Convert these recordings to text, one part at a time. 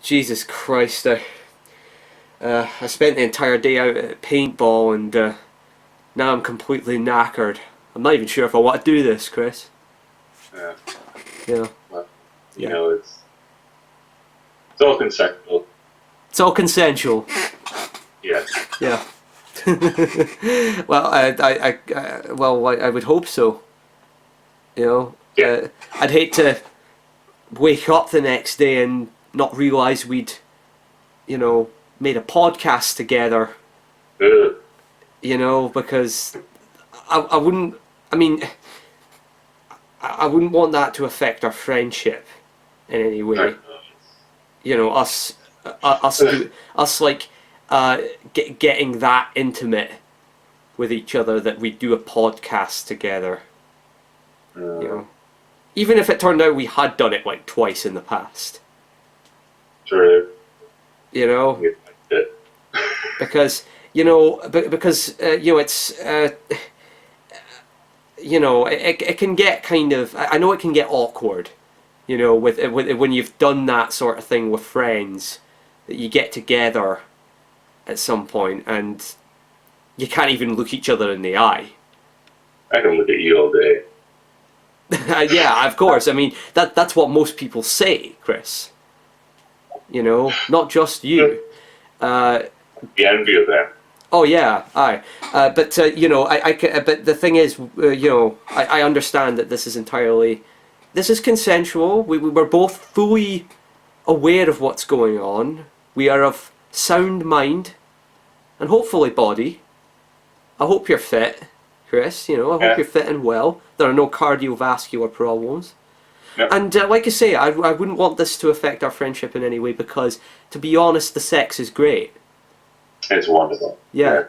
Jesus Christ, I spent the entire day out at paintball and now I'm completely knackered. I'm not even sure if I want to do this, Chris. Yeah. Yeah. Well, you know, it's all consensual. It's all consensual. Yeah. Yeah. Well, I would hope so. You know, Yeah. I'd hate to wake up the next day and not realise we'd, you know, made a podcast together. Ugh. You know, because I wouldn't. I mean, I wouldn't want that to affect our friendship in any way. You know, us like getting that intimate with each other that we do a podcast together. You know, even if it turned out we had done it like twice in the past. True. You know, Yeah. because you know, you know, it's you know, it can get kind of. I know it can get awkward. You know, with when you've done that sort of thing with friends, that you get together at some point and you can't even look each other in the eye. I can look at you all day. Yeah, of course. I mean, that's what most people say, Chris. You know, not just you. The envy of them. Oh yeah, aye. But you know, but the thing is, you know, I understand that this is consensual. We're both fully aware of what's going on. We are of sound mind, and hopefully body. I hope you're fit, Chris. You know, I hope you're fit and well. There are no cardiovascular problems. Yep. And like I say, I wouldn't want this to affect our friendship in any way because, to be honest, the sex is great. It's wonderful. Yeah.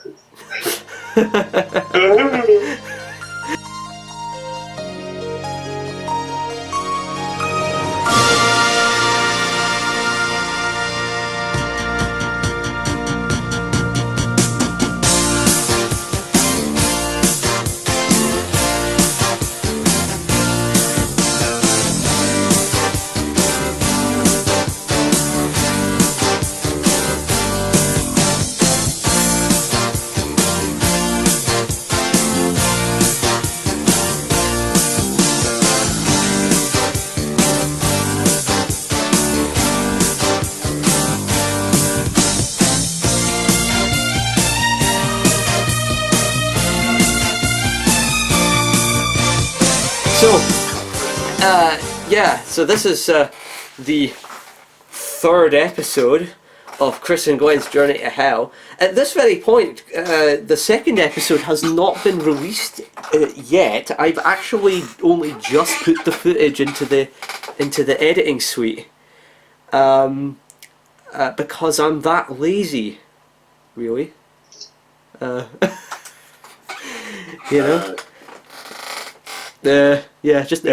Yeah, so this is the third episode of Chris and Gwen's Journey to Hell. At this very point, the second episode has not been released yet. I've actually only just put the footage into the editing suite because I'm that lazy, really. You know. Yeah, just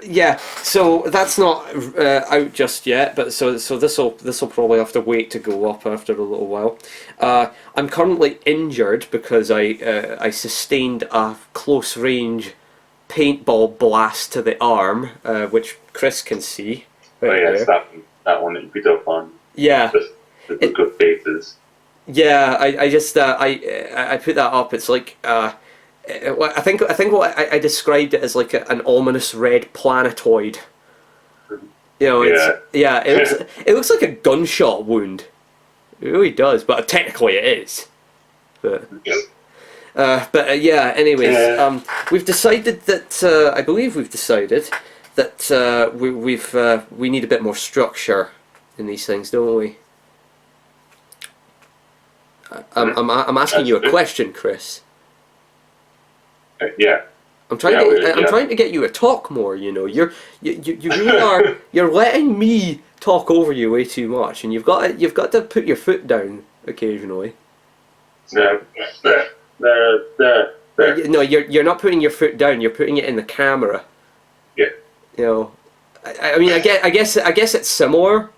yeah, so that's not out just yet, but so this'll probably have to wait to go up after a little while. I'm currently injured because I sustained a close range paintball blast to the arm, which Chris can see. Right, oh yeah, it's that one that you put up on. Yeah. The good faces. Yeah, I just I put that up. It's like I think what I described it as like an ominous red planetoid. You know, it looks like a gunshot wound. It really does, but technically it is. But yeah. Anyways, we've decided that I believe we've decided that we need a bit more structure in these things, don't we? I'm asking you a question, Chris. Yeah. I'm trying to get you to talk more. You know, you really are. You're letting me talk over you way too much, and you've got to put your foot down occasionally. No, you're not putting your foot down. You're putting it in the camera. Yeah. You know, I mean, I guess it's similar.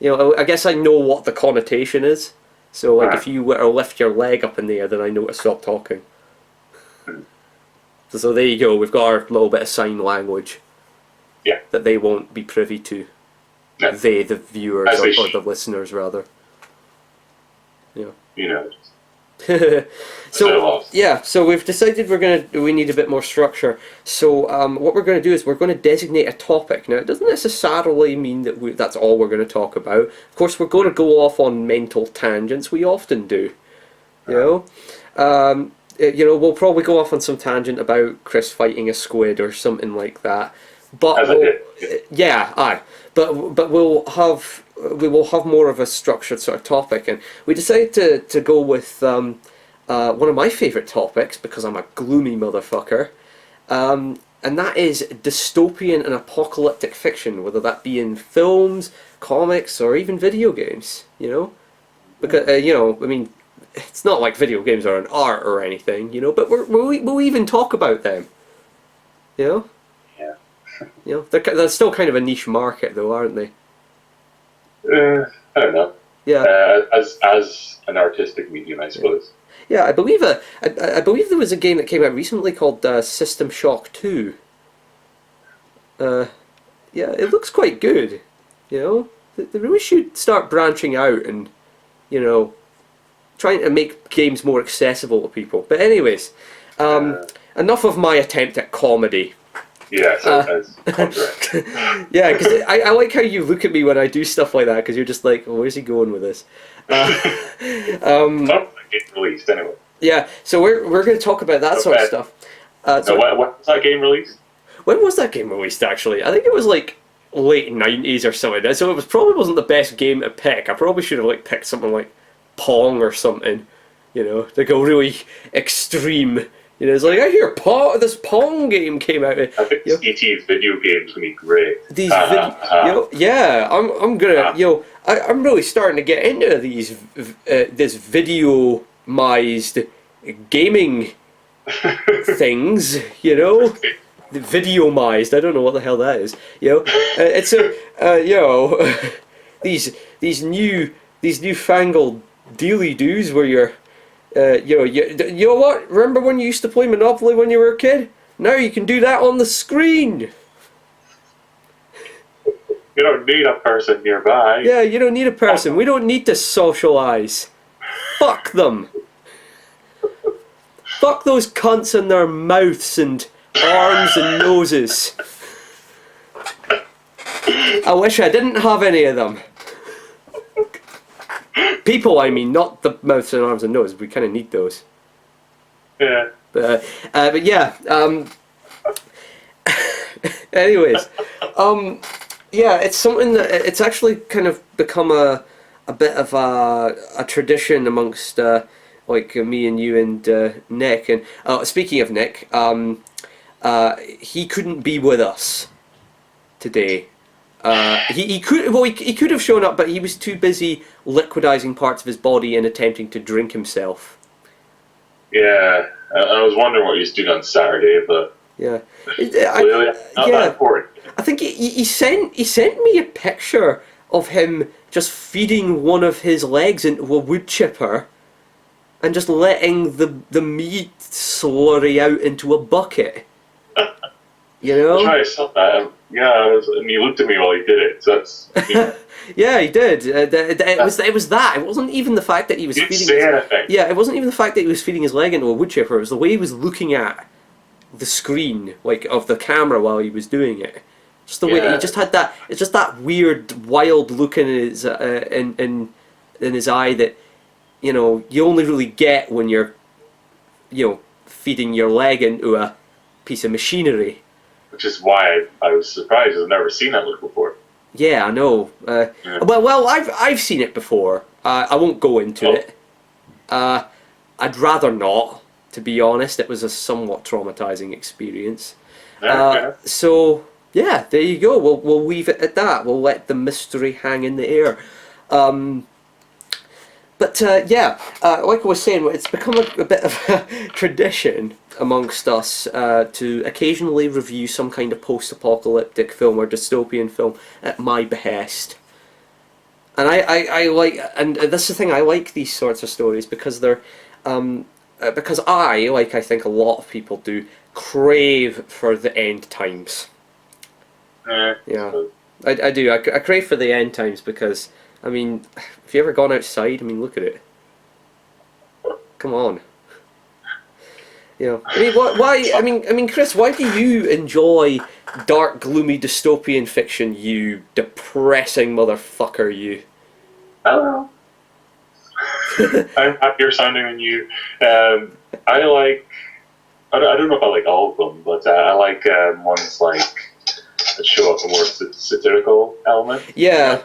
You know, I guess I know what the connotation is. So, like, if you were to lift your leg up in the air, then I know to stop talking. So there you go, we've got our little bit of sign language. Yeah. That they won't be privy to. Yeah. They, the viewers, As they or the listeners, rather. Yeah. You know, So yeah, so we've decided we need a bit more structure. So what we're going to do is we're going to designate a topic. Now it doesn't necessarily mean that that's all we're going to talk about. Of course, we're going to go off on mental tangents. We often do. You know, we'll probably go off on some tangent about Chris fighting a squid or something like that. But but we will have more of a structured sort of topic, and we decided to go with one of my favourite topics because I'm a gloomy motherfucker, and that is dystopian and apocalyptic fiction, whether that be in films, comics, or even video games. You know, because you know, I mean, it's not like video games are an art or anything, you know, but we'll even talk about them. You know. Yeah. You know, they're still kind of a niche market, though, aren't they? I don't know. Yeah. As an artistic medium, I suppose. Yeah, I believe I believe there was a game that came out recently called System Shock 2. Yeah, it looks quite good. You know, they really should start branching out and, you know, trying to make games more accessible to people. But anyways, enough of my attempt at comedy. Yeah, so that's correct. Yeah, because I like how you look at me when I do stuff like that, because you're just like, oh, where's he going with this? Get released anyway. Yeah, so we're going to talk about that sort of stuff. So when was that game released? When was that game released, actually? I think it was like late 90s or something. So it probably wasn't the best game to pick. I probably should have like picked something like Pong or something, you know, to go really extreme. You know, it's like, I hear this Pong game came out. I think E.T.'s video games would be great. These yeah, I'm gonna, you know, I'm really starting to get into these this videomized gaming things, you know, the videomized. I don't know what the hell that is. You know, it's you know, these newfangled dealy doos where you're. You know what? Remember when you used to play Monopoly when you were a kid? Now you can do that on the screen. You don't need a person nearby. Yeah, you don't need a person. We don't need to socialize. Fuck them. Fuck those cunts and their mouths and arms and noses. I wish I didn't have any of them. People, I mean, not the mouths and arms and nose. We kind of need those. Yeah. But yeah. Anyways, yeah, it's something that it's actually kind of become a bit of a tradition amongst like me and you and Nick. And speaking of Nick, he couldn't be with us today. He could have shown up, but he was too busy liquidizing parts of his body and attempting to drink himself. Yeah, I was wondering what he was doing on Saturday, but yeah, clearly not that important. I think he sent me a picture of him just feeding one of his legs into a wood chipper, and just letting the meat slurry out into a bucket. You know? I saw that. Yeah, and he looked at me while he did it. So that's. Yeah, he did. It was that. It wasn't even the fact that he was feeding. Yeah, it wasn't even the fact that he was feeding his leg into a wood chipper. It was the way he was looking at the screen, like of the camera while he was doing it. Just the way he just had that. It's just that weird, wild look in his in his eye that, you know, you only really get when you're, you know, feeding your leg into a piece of machinery. Which is why I was surprised. I've never seen that look before. Yeah, I know. Well, I've seen it before. I won't go into it. I'd rather not, to be honest. It was a somewhat traumatizing experience. So yeah, there you go. We'll leave it at that. We'll let the mystery hang in the air. But yeah, like I was saying, it's become a bit of a tradition amongst us to occasionally review some kind of post-apocalyptic film or dystopian film at my behest. And I like, and that's the thing, I like these sorts of stories because they're, because I, like I think a lot of people do, crave for the end times. Yeah. I do. I crave for the end times because, I mean, have you ever gone outside? I mean, look at it. Come on. You know, I mean, why? I mean, Chris, why do you enjoy dark, gloomy, dystopian fiction? You depressing motherfucker, you. I don't know. I'm happier sounding than you. I like. I don't know if I like all of them, but I like ones like that show up a more satirical element. Yeah.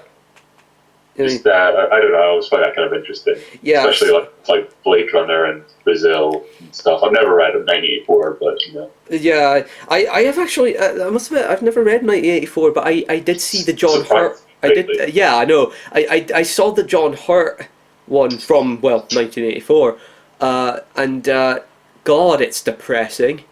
Just I don't know. I always find that kind of interesting. Yeah. Especially like Blade Runner and Brazil and stuff. I've never read 1984, but you know. Yeah, I have actually. I must admit, I've never read 1984, but I did see the John Hurt. I did. Yeah, I know. I saw the John Hurt one from 1984, and God, it's depressing.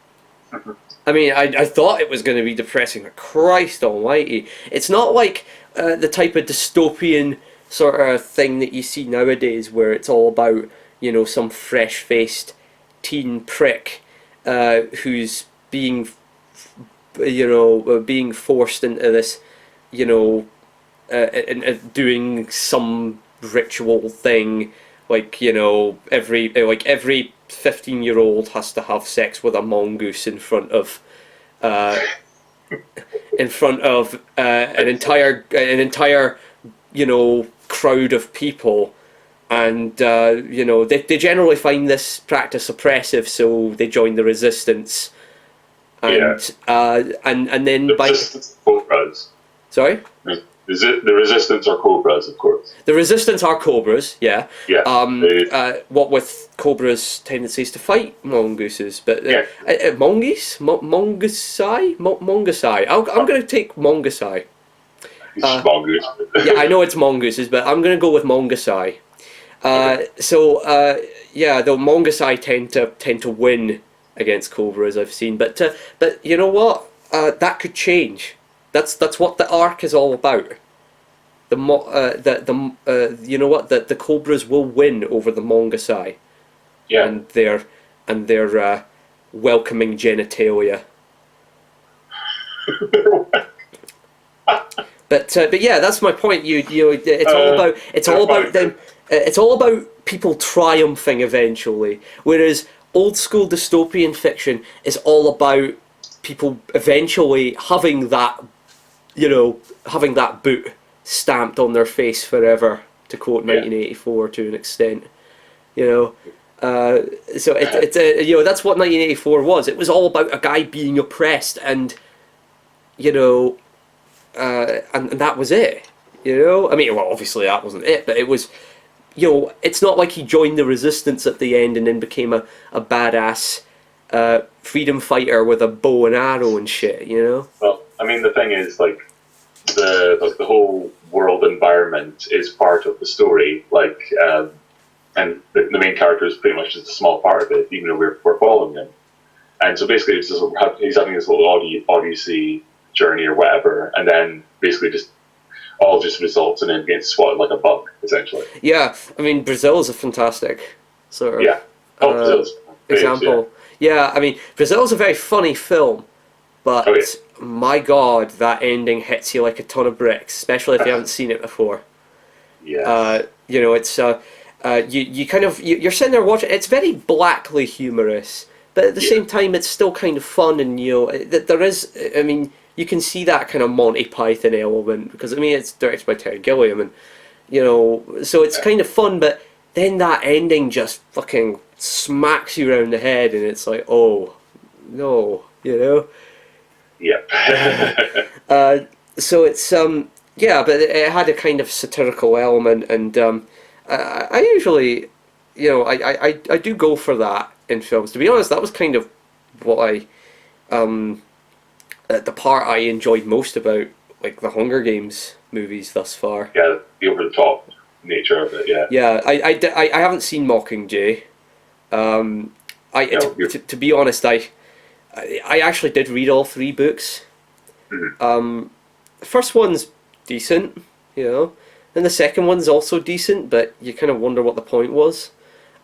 I mean, I thought it was going to be depressing, but Christ Almighty, it's not like the type of dystopian sort of thing that you see nowadays, where it's all about some fresh-faced teen prick who's being being forced into this doing some ritual thing, like every 15-year-old has to have sex with a mongoose in front of an entire crowd of people, and they generally find this practice oppressive, so they join the resistance, and then the resistance are cobras. Sorry? The resistance are cobras, of course. The resistance are cobras, yeah. Yeah. What with cobras' tendencies to fight mongooses, but mongoose, mongoosai. I'm going to take mongoosai. Mongoose. Yeah, I know it's mongooses, but I'm going to go with mongoosai. Okay. The mongoosai tend to win against cobras, I've seen, but you know what? That could change. That's what the arc is all about. The cobras will win over the mongoosai. Yeah. And their welcoming genitalia. But yeah, that's my point. It's all about people triumphing eventually, whereas old school dystopian fiction is all about people eventually having that boot stamped on their face forever, to quote 1984 to an extent. So that's what 1984 was. It was all about a guy being oppressed, and and that was it. I mean, well, obviously that wasn't it, but it was. It's not like he joined the resistance at the end and then became a badass freedom fighter with a bow and arrow and shit. Well, I mean, the thing is, like, the whole world environment is part of the story, and the main character is pretty much just a small part of it, even though we're following him. And so basically, he's having this little odyssey journey or whatever, and then basically just results in him getting swatted like a bug, essentially. Yeah, I mean, Brazil is a fantastic sort of Brazil's example. Yeah, I mean, Brazil is a very funny film, but my God, that ending hits you like a ton of bricks, especially if you haven't seen it before. Yeah. It's you're sitting there watching. It's very blackly humorous, but at the same time, it's still kind of fun, and there is. I mean, you can see that kind of Monty Python element because I mean, it's directed by Terry Gilliam, and so it's kind of fun, but then that ending just fucking smacks you around the head, and it's like, oh no, Yep. So it's but it had a kind of satirical element, and I usually, I do go for that in films. To be honest, that was kind of what the part I enjoyed most about like the Hunger Games movies thus far. Yeah, the over the top nature of it. Yeah. Yeah, I haven't seen Mockingjay. To be honest, I actually did read all three books. Mm-hmm. The first one's decent, and the second one's also decent, but you kind of wonder what the point was.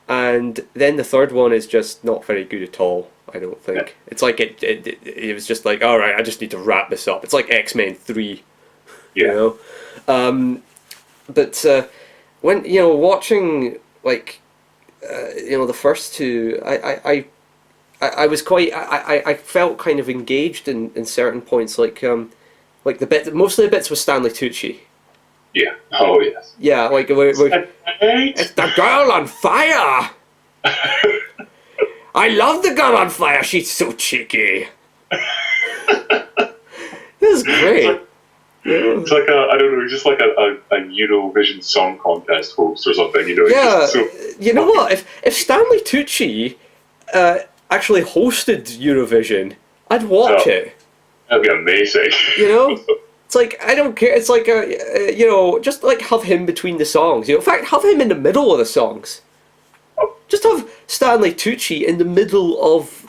And then the third one is just not very good at all, I don't think. Yeah. It's like it was just like, alright, I just need to wrap this up. It's like X-Men 3. Yeah. You know, but when watching like the first two, I was quite I felt kind of engaged in certain points, like the bit, mostly the bits with Stanley Tucci. Yeah. Oh yes. Yeah, like it's the girl on fire. I love the girl on fire. She's so cheeky. This is great. It's like I don't know, just like a Eurovision Song Contest host or something, you know. Yeah, so you know what? If Stanley Tucci actually hosted Eurovision, I'd watch it. That'd be amazing. You know, it's like, I don't care. It's like just like have him between the songs. In fact, have him in the middle of the songs. Just have Stanley Tucci in the middle of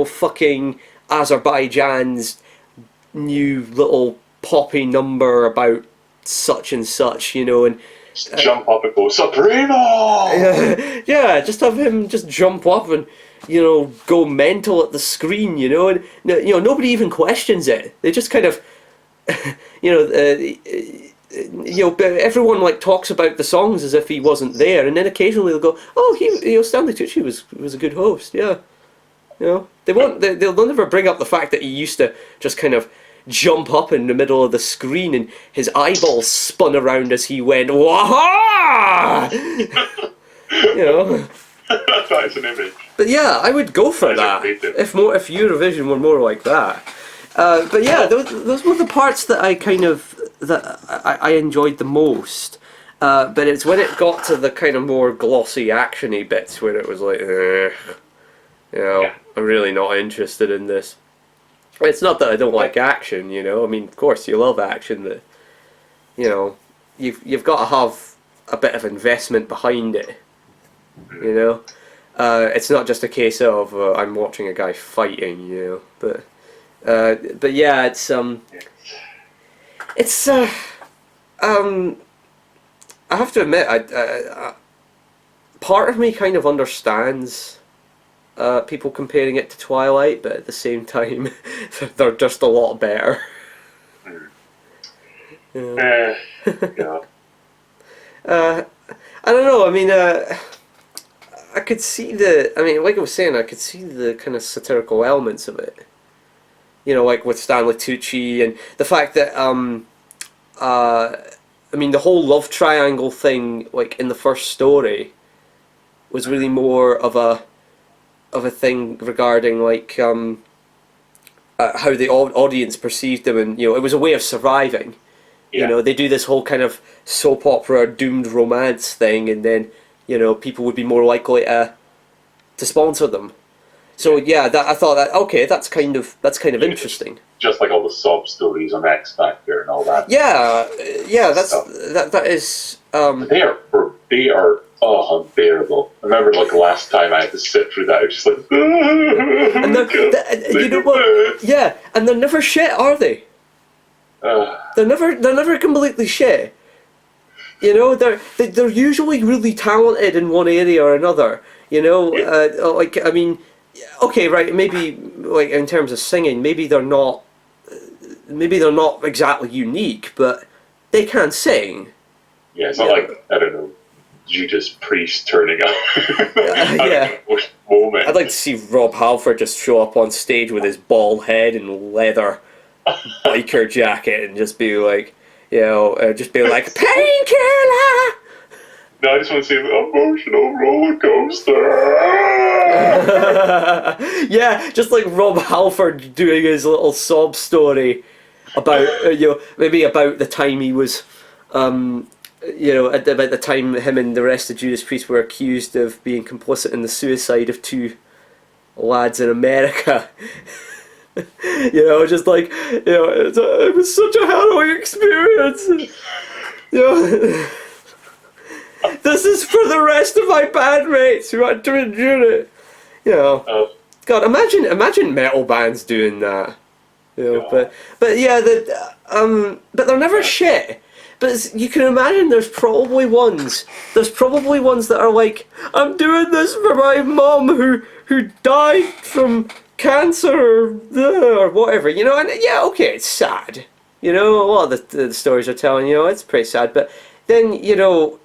fucking Azerbaijan's new little poppy number about such and such, and jump up and go Supremo. Yeah, just have him just jump up and go mental at the screen, and nobody even questions it. They just kind of everyone like talks about the songs as if he wasn't there, and then occasionally they'll go, "Oh, Stanley Tucci was a good host." Yeah, they won't. They'll never bring up the fact that he used to just kind of jump up in the middle of the screen and his eyeballs spun around as he went, "Waha!" That's an image. But yeah, I would go for that if Eurovision were more like that. But yeah, those were the parts that I enjoyed the most. But it's when it got to the kind of more glossy, actiony bits where it was like, I'm really not interested in this. It's not that I don't like action, I mean, of course you love action, but you've got to have a bit of investment behind it. It's not just a case of I'm watching a guy fighting, but yeah, it's I have to admit, part of me kind of understands people comparing it to Twilight, but at the same time, they're just a lot better. Yeah. I don't know. I mean, I could see like I was saying, I could see the kind of satirical elements of it. Like with Stanley Tucci and the fact that the whole love triangle thing, like in the first story, was really more of a thing regarding like how the audience perceived them, and it was a way of surviving. Yeah. They do this whole kind of soap opera doomed romance thing, and then people would be more likely to sponsor them. So yeah, I thought that that's kind of interesting. Just like all the sob stories on X Factor and all that. Yeah, that is. They are unbearable. I remember like last time I had to sit through that. I was just like, and you know what? Yeah, and they're never shit, are they? They're never completely shit. They're usually really talented in one area or another. Like I mean. Okay, right. Maybe like in terms of singing, maybe they're not exactly unique, but they can sing. Yeah, it's not like, I don't know, Judas Priest turning up. Yeah. Moment. I'd like to see Rob Halford just show up on stage with his bald head and leather biker jacket and just be like, painkiller. No, I just want to see an emotional roller coaster. Yeah, just like Rob Halford doing his little sob story about maybe about the time he was about the time him and the rest of Judas Priest were accused of being complicit in the suicide of two lads in America. Just like it was such a harrowing experience. This is for the rest of my bandmates who had to endure it. God, imagine metal bands doing that. But yeah, but they're never shit. But you can imagine there's probably ones that are like, I'm doing this for my mum who died from cancer or whatever, and yeah, okay, it's sad. You know, a lot of the stories are telling, it's pretty sad. But then, you'll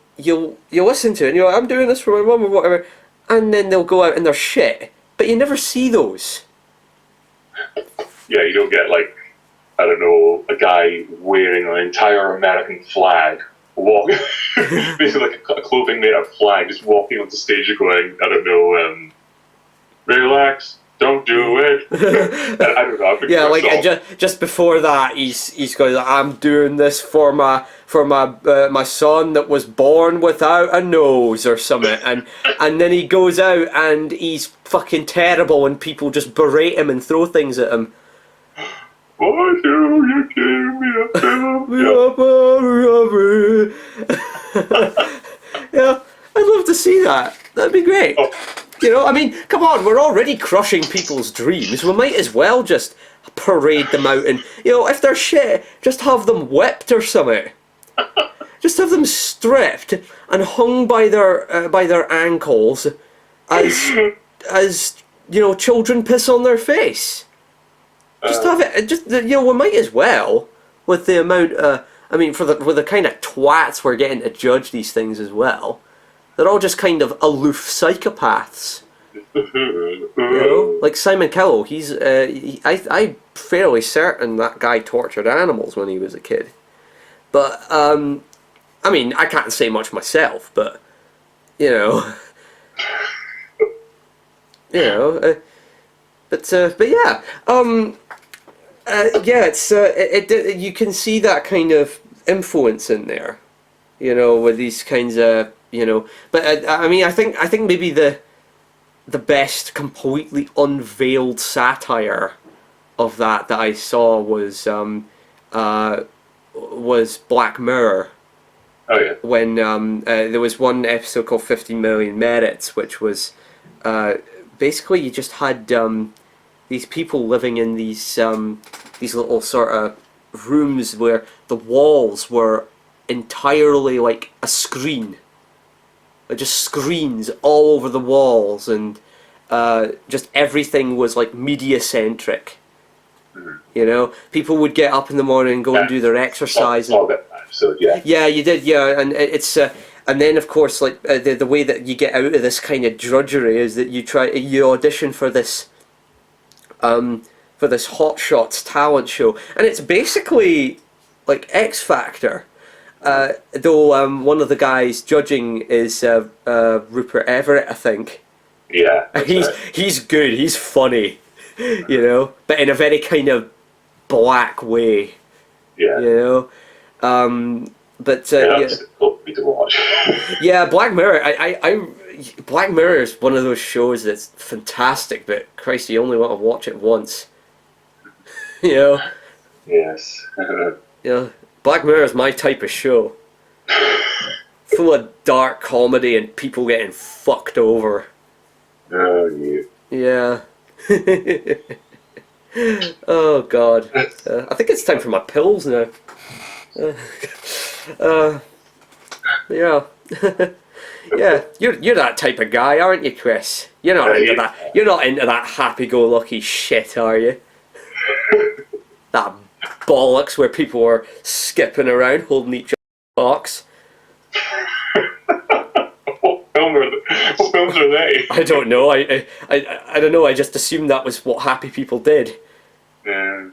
listen to it and I'm doing this for my mum or whatever, and then they'll go out and they're shit. But you never see those. Yeah, you don't get like, I don't know, a guy wearing an entire American flag, walking, basically like a clothing made of flag, just walking onto stage and going, I don't know, relax, don't do it. I don't know. Yeah, like just before that, he's going, I'm doing this for my son that was born without a nose or something, and then he goes out and he's fucking terrible, and people just berate him and throw things at him. Why do you give me a film? Yeah, I'd love to see that. That'd be great. Oh. I mean, come on, we're already crushing people's dreams. We might as well just parade them out and, if they're shit, just have them whipped or something. Just have them stripped and hung by their ankles as children piss on their face. Just have it. We might as well, with the amount. With the kind of twats we're getting to judge these things as well. They're all just kind of aloof psychopaths. Like Simon Cowell. I'm fairly certain that guy tortured animals when he was a kid. But I can't say much myself. But but yeah. It's you can see that kind of influence in there, with these kinds of, But I think maybe the best completely unveiled satire of that I saw was Black Mirror. Oh yeah. When there was one episode called 50 Million Merits, which was basically you just had these people living in these little sort of rooms where the walls were entirely like a screen. Like just screens all over the walls, and just everything was like media centric. Mm-hmm. People would get up in the morning and go and do their exercise. Yeah, you did. Yeah, and it's and then of course like the way that you get out of this kind of drudgery is that you audition for this Hot Shots talent show, and it's basically like X Factor. Though one of the guys judging is Rupert Everett, I think. Yeah, he's good. He's funny, but in a very kind of black way. Yeah. But it's difficult to watch. Yeah, Black Mirror. Black Mirror is one of those shows that's fantastic, but Christ, you only want to watch it once. Yes. Black Mirror is my type of show. Full of dark comedy and people getting fucked over. Oh, you. Yeah. Oh God. I think it's time for my pills now. Yeah. Yeah, you're that type of guy, aren't you, Chris? You're not into that. You're not into that happy-go-lucky shit, are you? That bollocks where people are skipping around holding each other's box. What films are they? I don't know. I don't know. I just assumed that was what happy people did. Yeah.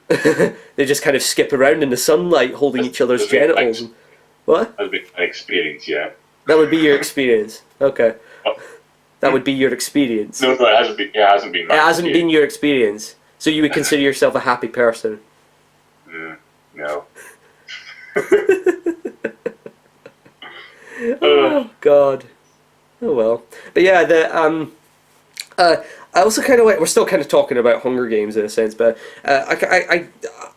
They just kind of skip around in the sunlight holding each other's genitals. What? That's been an experience, yeah. That would be your experience. Okay. Oh. That would be your experience. No, it hasn't been. It hasn't been. It hasn't been your experience. So you would consider yourself a happy person? No. Oh God. Oh well. But yeah, I also kind of like, we're still kind of talking about Hunger Games in a sense, but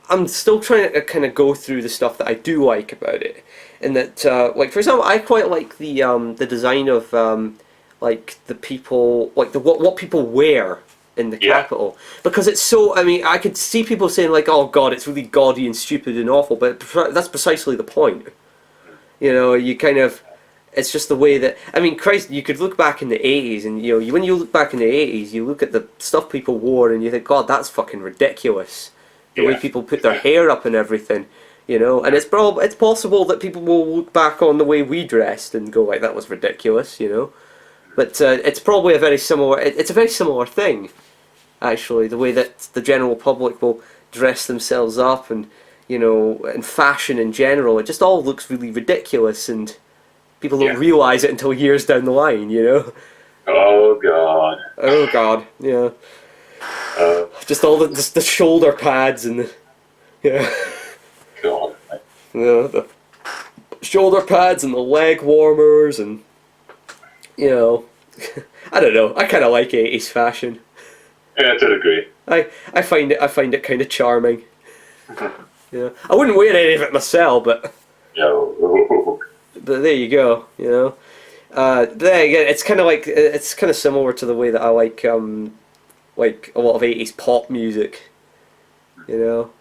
I'm still trying to kind of go through the stuff that I do like about it. And that, like for example, I quite like the design of like the people, like what people wear in the Capitol, because it's so. I mean, I could see people saying like, "Oh God, it's really gaudy and stupid and awful," but that's precisely the point. You kind of. It's just the way that, I mean, Christ, you could look back in the 80s, and when you look back in the 80s, you look at the stuff people wore, and you think, God, that's fucking ridiculous. The way people put their hair up and everything, you know. And it's possible that people will look back on the way we dressed and go like, that was ridiculous, you know. But it's probably a very similar. It's a very similar thing, actually. The way that the general public will dress themselves up, and you know, and fashion in general, it just all looks really ridiculous, and people don't realise it until years down the line, you know. Oh God. Oh God. Yeah. Just all the shoulder pads and God. the shoulder pads and the leg warmers and you know, I don't know. I kind of like 80s fashion. Yeah, I did agree. I find it kind of charming. Yeah, I wouldn't wear any of it myself, but there you go. You know, there again, it's kind of similar to the way that I like a lot of 80s pop music. You know,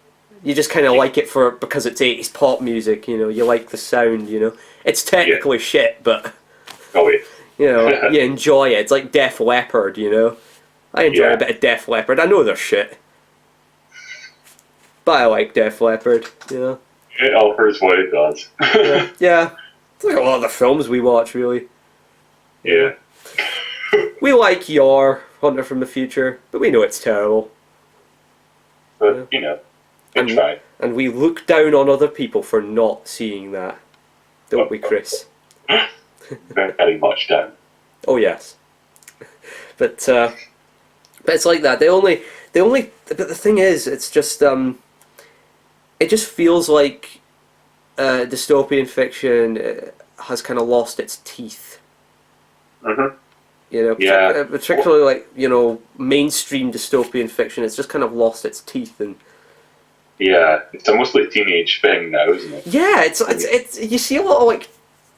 you just kind of like it because it's 80s pop music. You know, you like the sound. You know, it's technically shit, but you know, you enjoy it. It's like Def Leppard. You know, I enjoy a bit of Def Leppard. I know they're shit, but I like Def Leppard. You know, it offers what it does. yeah. It's like a lot of the films we watch, really. Yeah. We like your Hunter from the Future, but we know it's terrible. But, you know, we try. And we look down on other people for not seeing that. Don't we, Chris? Very much down. Oh, yes. But it's like that. But the thing is, it's just, it just feels like dystopian fiction has kind of lost its teeth. Mm-hmm. You know, particularly like, you know, mainstream dystopian fiction. It's just kind of lost its teeth, and yeah, it's a mostly teenage thing now, isn't it? Yeah, it's you see a lot of like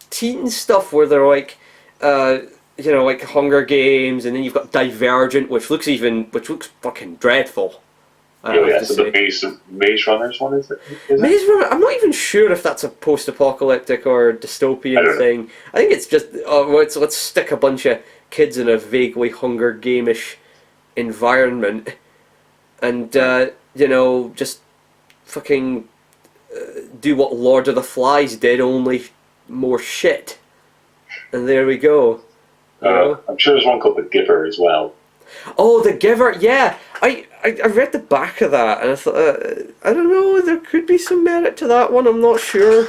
teen stuff where they're like, you know, like Hunger Games, and then you've got Divergent, which looks fucking dreadful. So the Maze Runners one, is it? Maze Runner, I'm not even sure if that's a post-apocalyptic or dystopian thing. I think it's just, let's stick a bunch of kids in a vaguely Hunger Game-ish environment, and you know, just fucking do what Lord of the Flies did, only more shit. And there we go. I'm sure there's one called The Giver as well. Oh, The Giver, yeah. I read the back of that, and I thought, I don't know, there could be some merit to that one, I'm not sure.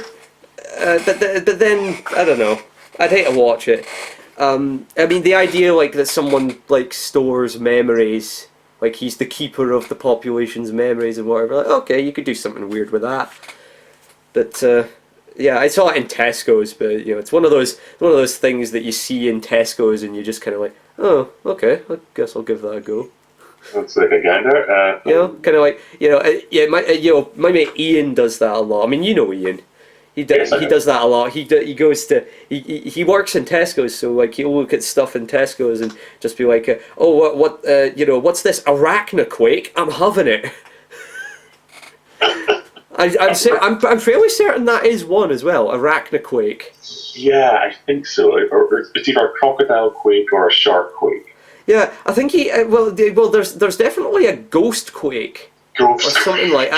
But then, I don't know. I'd hate to watch it. I mean, the idea, like, that someone, like, stores memories, like, he's the keeper of the population's memories and whatever, like, okay, you could do something weird with that. But, yeah, I saw it in Tesco's, but, you know, it's one of those things that you see in Tesco's and you just kind of like, oh, okay, I guess I'll give that a go. Looks like a gander. You know, kind of like, you know, my mate Ian does that a lot. I mean, you know Ian. He does that a lot. He goes to he works in Tesco's, so like he'll look at stuff in Tesco's and just be like, oh, what you know, what's this Arachnoquake? I'm having it. I'm fairly certain that is one as well, Arachnoquake. Yeah, I think so. Or it's either a crocodile quake or a shark quake. Yeah, I think there's definitely a ghost quake. Or something like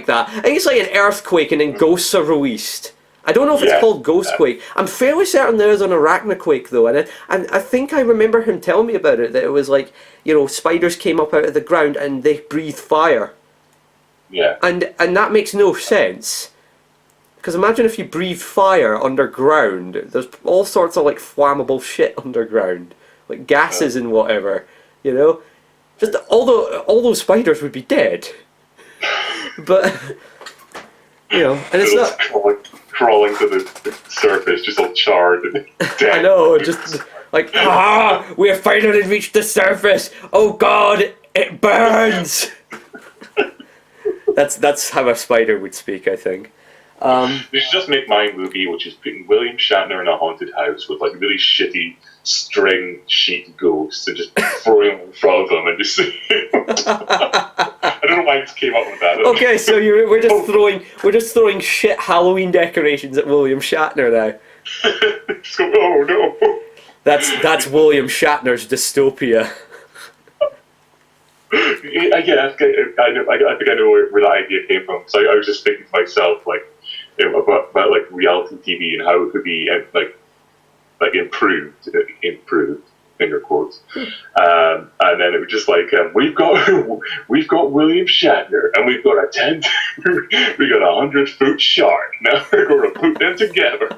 that. I think it's like an earthquake and then ghosts are released. I don't know if it's called Ghostquake. I'm fairly certain there is an Arachnoquake though, and I think I remember him telling me about it, that it was like, you know, spiders came up out of the ground and they breathed fire. Yeah. And that makes no sense. Because imagine if you breathe fire underground, there's all sorts of like flammable shit underground. Like gases and whatever, you know? Just all those spiders would be dead. But, you know, and it's not... Crawling to the surface, just all charred and dead. I know, just like, we have finally reached the surface! Oh God, it burns! That's how a spider would speak, I think. They should just make my movie, which is putting William Shatner in a haunted house with like really shitty string sheet ghosts and just throwing them in front of them and just. I don't know why I just came up with that. Okay, so we're just throwing shit Halloween decorations at William Shatner now. Just go, oh no. That's William Shatner's dystopia. I think I know where that idea came from. So I was just thinking to myself, like, about like reality TV and how it could be like improved, finger quotes. And then it was just like, we've got William Shatner, and we've got we got 100-foot shark. Now we're going to put them together.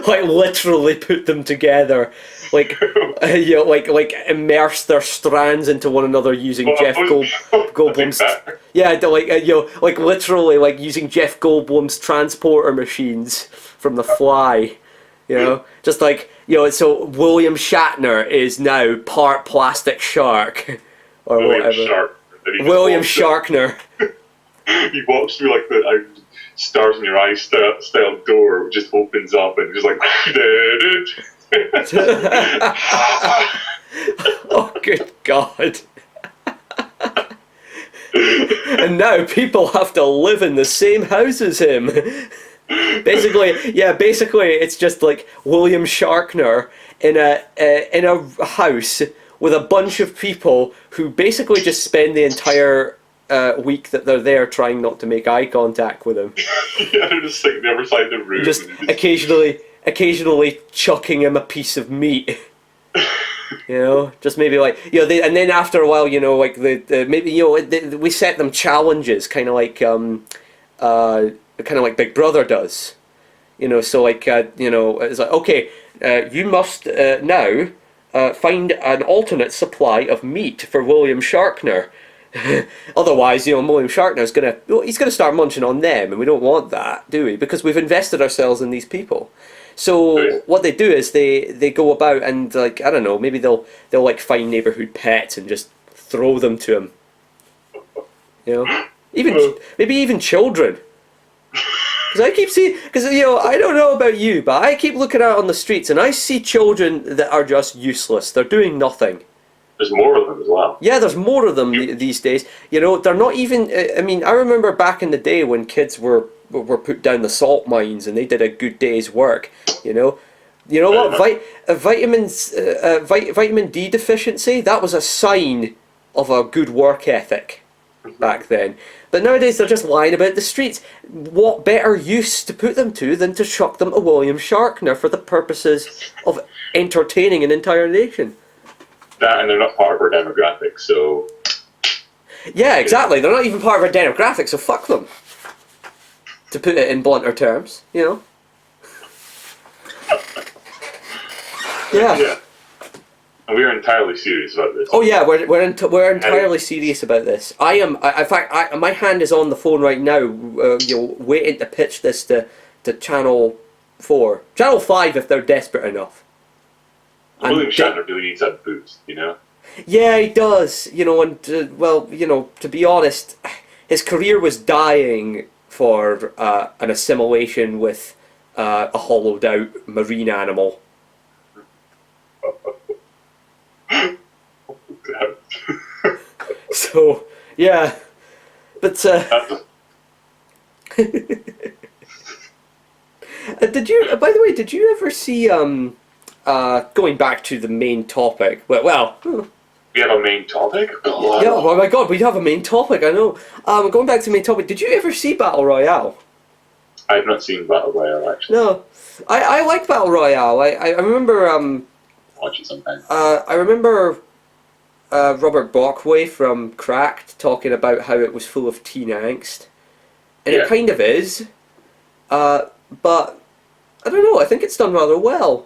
Like literally put them together, like like immerse their strands into one another using Goldblum's. Yeah, like literally like using Jeff Goldblum's transporter machines from The Fly. Just like so William Shatner is now part plastic shark, or whatever. William Sharkner. He walks through like the stars in your eyes style door, it just opens up and just like. Oh, good God. And now people have to live in the same house as him. Basically, it's just like William Sharkner in a house with a bunch of people who basically just spend the entire week that they're there trying not to make eye contact with him. Yeah, they're just sitting the other side of the room. Just occasionally chucking him a piece of meat. Just maybe like and then after a while, like maybe we set them challenges, kind of like Big Brother does. So like it's like, okay, you must now find an alternate supply of meat for William Sharkner. Otherwise, William Sharkner's gonna start munching on them, and we don't want that, do we? Because we've invested ourselves in these people. So what they do is they go about and, like, I don't know, maybe they'll like find neighborhood pets and just throw them to him. Maybe even children. Because I keep seeing, I don't know about you, but I keep looking out on the streets and I see children that are just useless. They're doing nothing. There's more of them as well. Yeah, there's more of them these days. They're not even. I mean, I remember back in the day when kids were put down the salt mines and they did a good day's work. What? Vitamin D deficiency, that was a sign of a good work ethic back then. But nowadays they're just lying about the streets. What better use to put them to than to chuck them to William Sharkner for the purposes of entertaining an entire nation? That, and they're not part of our demographic, so. Yeah, exactly. They're not even part of our demographic, so fuck them. To put it in blunter terms, Yeah. Yeah. And we are entirely serious about this. Oh yeah, we're entirely serious about this. I am. In fact, my hand is on the phone right now, waiting to pitch this to Channel 4, Channel 5 if they're desperate enough. William Shatner really needs that boost, Yeah, he does. And to be honest, his career was dying for an assimilation with a hollowed out marine animal. So yeah, but did you? By the way, did you ever see going back to the main topic? Well. We have a main topic? God. Yeah, oh my God, we have a main topic, I know. Going back to the main topic, did you ever see Battle Royale? I've not seen Battle Royale, actually. No. I like Battle Royale. I remember... watch it sometime. I remember Robert Bockway from Cracked talking about how it was full of teen angst. And it kind of is. But, I don't know, I think it's done rather well.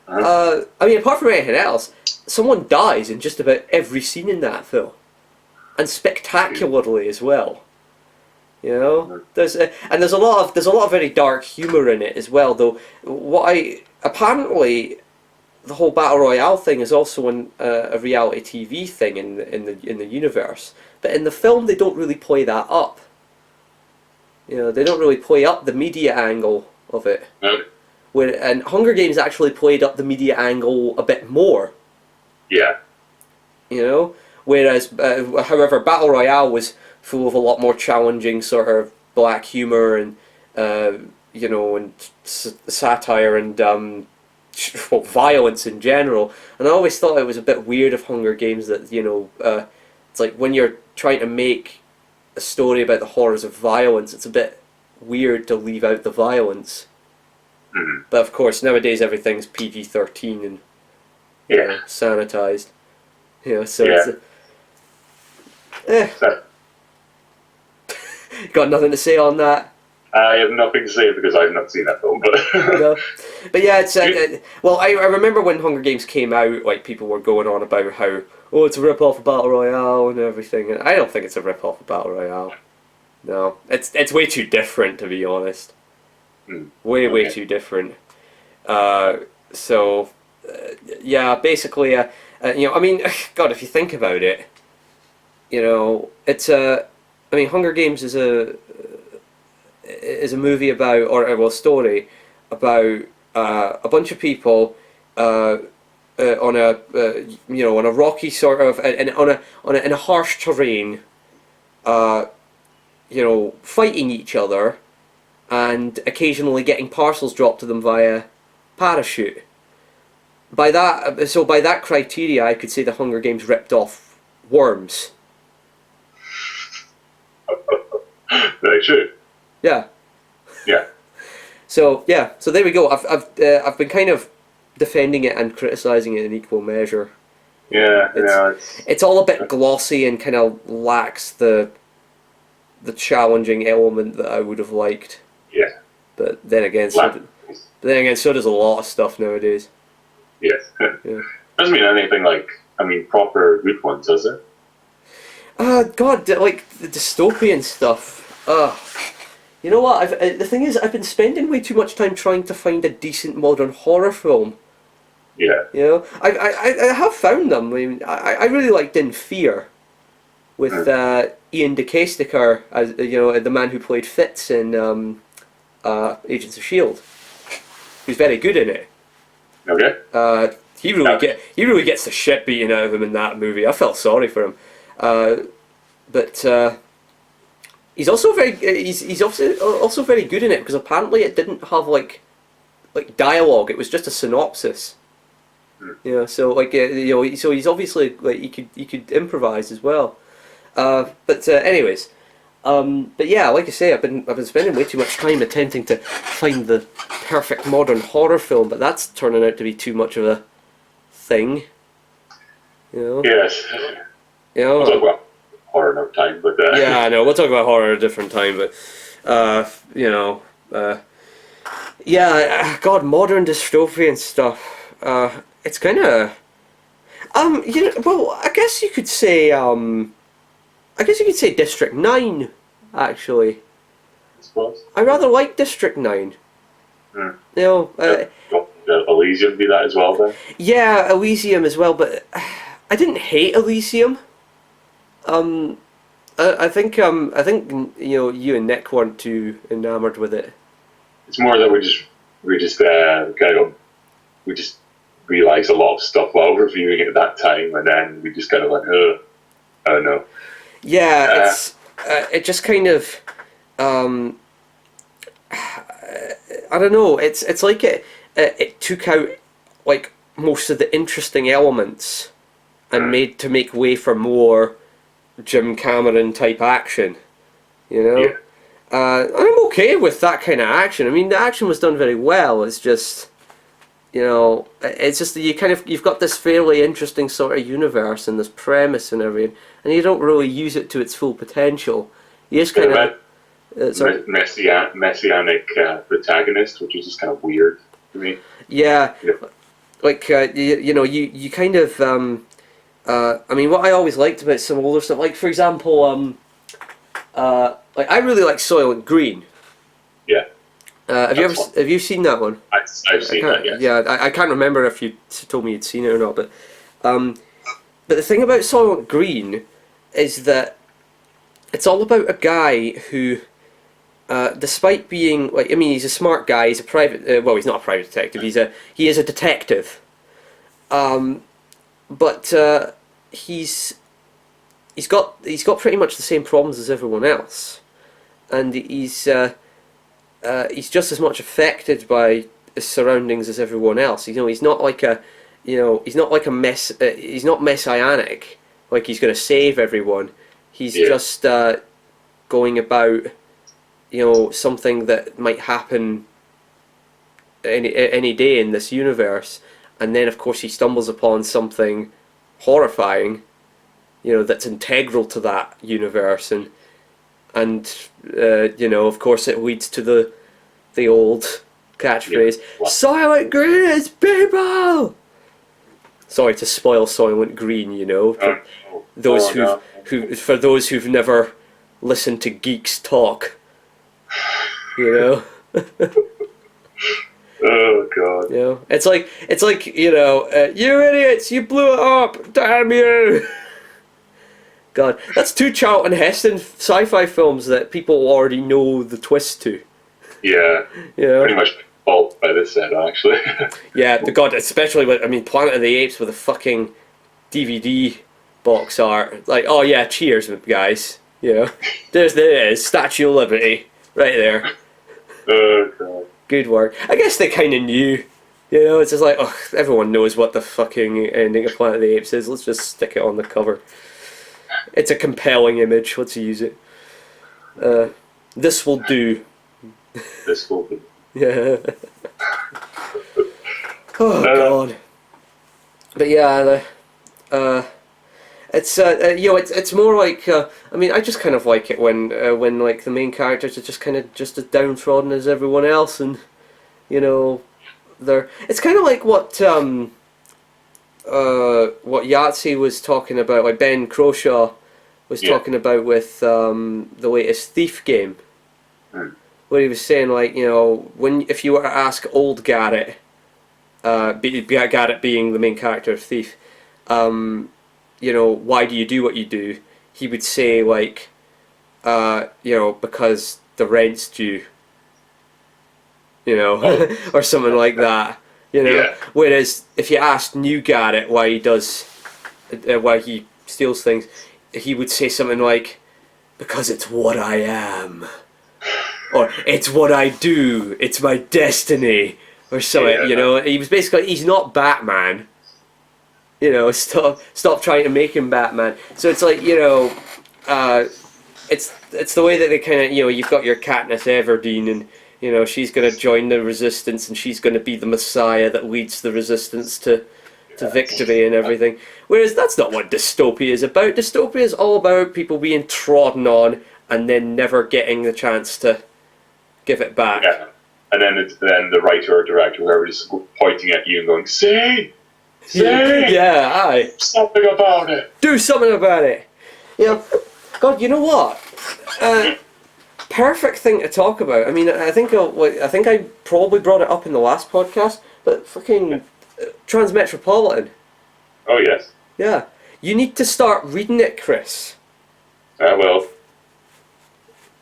I mean, apart from anything else, someone dies in just about every scene in that film, and spectacularly as well. There's a lot of very dark humor in it as well. Though apparently the whole Battle Royale thing is also a reality TV thing in the universe, but in the film they don't really play that up. They don't really play up the media angle of it. No. And Hunger Games actually played up the media angle a bit more. Yeah. Whereas, however, Battle Royale was full of a lot more challenging sort of black humor and, and satire and, violence in general. And I always thought it was a bit weird of Hunger Games that, it's like when you're trying to make a story about the horrors of violence, it's a bit weird to leave out the violence. Mm-hmm. But of course, nowadays everything's PG-13 and sanitized. So it's got nothing to say on that. I have nothing to say because I've not seen that film, but no. But yeah, it's well, I remember when Hunger Games came out, like people were going on about how it's a rip off of Battle Royale and everything. And I don't think it's a rip off of Battle Royale. No, it's way too different, to be honest. Way too different. Basically, I mean, God, if you think about it, it's I mean, Hunger Games is a movie about, or a story about a bunch of people on a on a rocky sort of in a harsh terrain, fighting each other, and occasionally getting parcels dropped to them via parachute. By that criteria, I could say the Hunger Games ripped off Worms. Very true. Yeah. Yeah. So there we go. I've been kind of defending it and criticizing it in equal measure. Yeah, it's all a bit glossy and kind of lacks the challenging element that I would have liked. Yeah. But then again, so does a lot of stuff nowadays. Yes. Yeah. Doesn't mean anything like, proper good ones, does it? God, like the dystopian stuff. You know what? The thing is, I've been spending way too much time trying to find a decent modern horror film. Yeah. I have found them. I mean, I really liked In Fear, with Ian DeCasteker as the man who played Fitz in Agents of S.H.I.E.L.D. He's very good in it. Okay. He really gets the shit beaten out of him in that movie. I felt sorry for him, but he's also also very good in it, because apparently it didn't have like dialogue. It was just a synopsis. So so he's obviously he could improvise as well. But anyways, but yeah, like I say, I've been spending way too much time attempting to find the perfect modern horror film, but that's turning out to be too much of a thing. Yes. We'll talk about horror another time, but yeah, I know, we'll talk about horror at a different time, but God, modern dystopian stuff. It's kind of well, I guess you could say District 9, actually. I suppose. I rather like District 9. Elysium be that as well, then? Yeah, Elysium as well, but I didn't hate Elysium. I think you and Nick weren't too enamored with it. It's more that we just realised a lot of stuff while reviewing it at that time, and then we just kind of went, I don't know. Yeah, it just kind of I don't know. It's like it took out like most of the interesting elements and made to make way for more Jim Cameron type action. Yeah. I'm okay with that kind of action. I mean, the action was done very well. It's just it's just that you've got this fairly interesting sort of universe and this premise and everything, and you don't really use it to its full potential. You just kind of messianic protagonist, which is just kind of weird to me. Yeah, like you kind of I mean, what I always liked about some older stuff, like for example, like I really like Soylent Green. Yeah. Have you seen that one? I've seen that, yes. Yeah, I can't remember if you told me you'd seen it or not, but the thing about Soylent Green is that it's all about a guy who, despite being he's a smart guy, he's a private. Well, he's not a private detective. He is a detective. But he's got pretty much the same problems as everyone else, and he's just as much affected by his surroundings as everyone else. He's not like a he's not messianic, like he's going to save everyone. He's Yeah. just going about, something that might happen any day in this universe, and then of course he stumbles upon something horrifying, that's integral to that universe, and of course it leads to the old catchphrase, "Silent Green is people." Sorry to spoil Soylent Green, for those who've never listened to geeks talk, Oh god. It's like you idiots, you blew it up, damn you. God, that's two Charlton Heston sci-fi films that people already know the twist to. Yeah. Pretty much fault by this set, actually. Yeah, the God, especially with Planet of the Apes with a fucking DVD box art. Like, oh yeah, cheers, guys. There it is, Statue of Liberty, right there. Oh god. Good work. I guess they kind of knew. It's just like, oh, everyone knows what the fucking ending of Planet of the Apes is. Let's just stick it on the cover. It's a compelling image. Let's use it. This will do. This will do. Yeah. Oh god. But yeah, it's more like I just kind of like it when like the main characters are just as downtrodden as everyone else, and it's kind of like what Yahtzee was talking about, like Ben Croshaw was talking about with the latest Thief game, where he was saying like if you were to ask old Garrett, Garrett being the main character of Thief, why do you do what you do? He would say like, because the rent's due, or something like that, Yeah. Whereas if you asked new Garrett why he steals things, he would say something like, because it's what I am, or it's what I do, it's my destiny, or something. He was basically, he's not Batman. Stop trying to make him Batman. So it's like, it's the way that they kind of, you've got your Katniss Everdeen, and she's going to join the Resistance, and she's going to be the Messiah that leads the Resistance to victory and everything. Whereas that's not what dystopia is about. Dystopia is all about people being trodden on and then never getting the chance to give it back. Yeah. And then the writer or director, whoever, is pointing at you and going, "See? Say aye. something about it. Do something about it." God, you know what? Perfect thing to talk about. I think I probably brought it up in the last podcast, but fucking Transmetropolitan. Oh yes. Yeah, you need to start reading it, Chris. I will.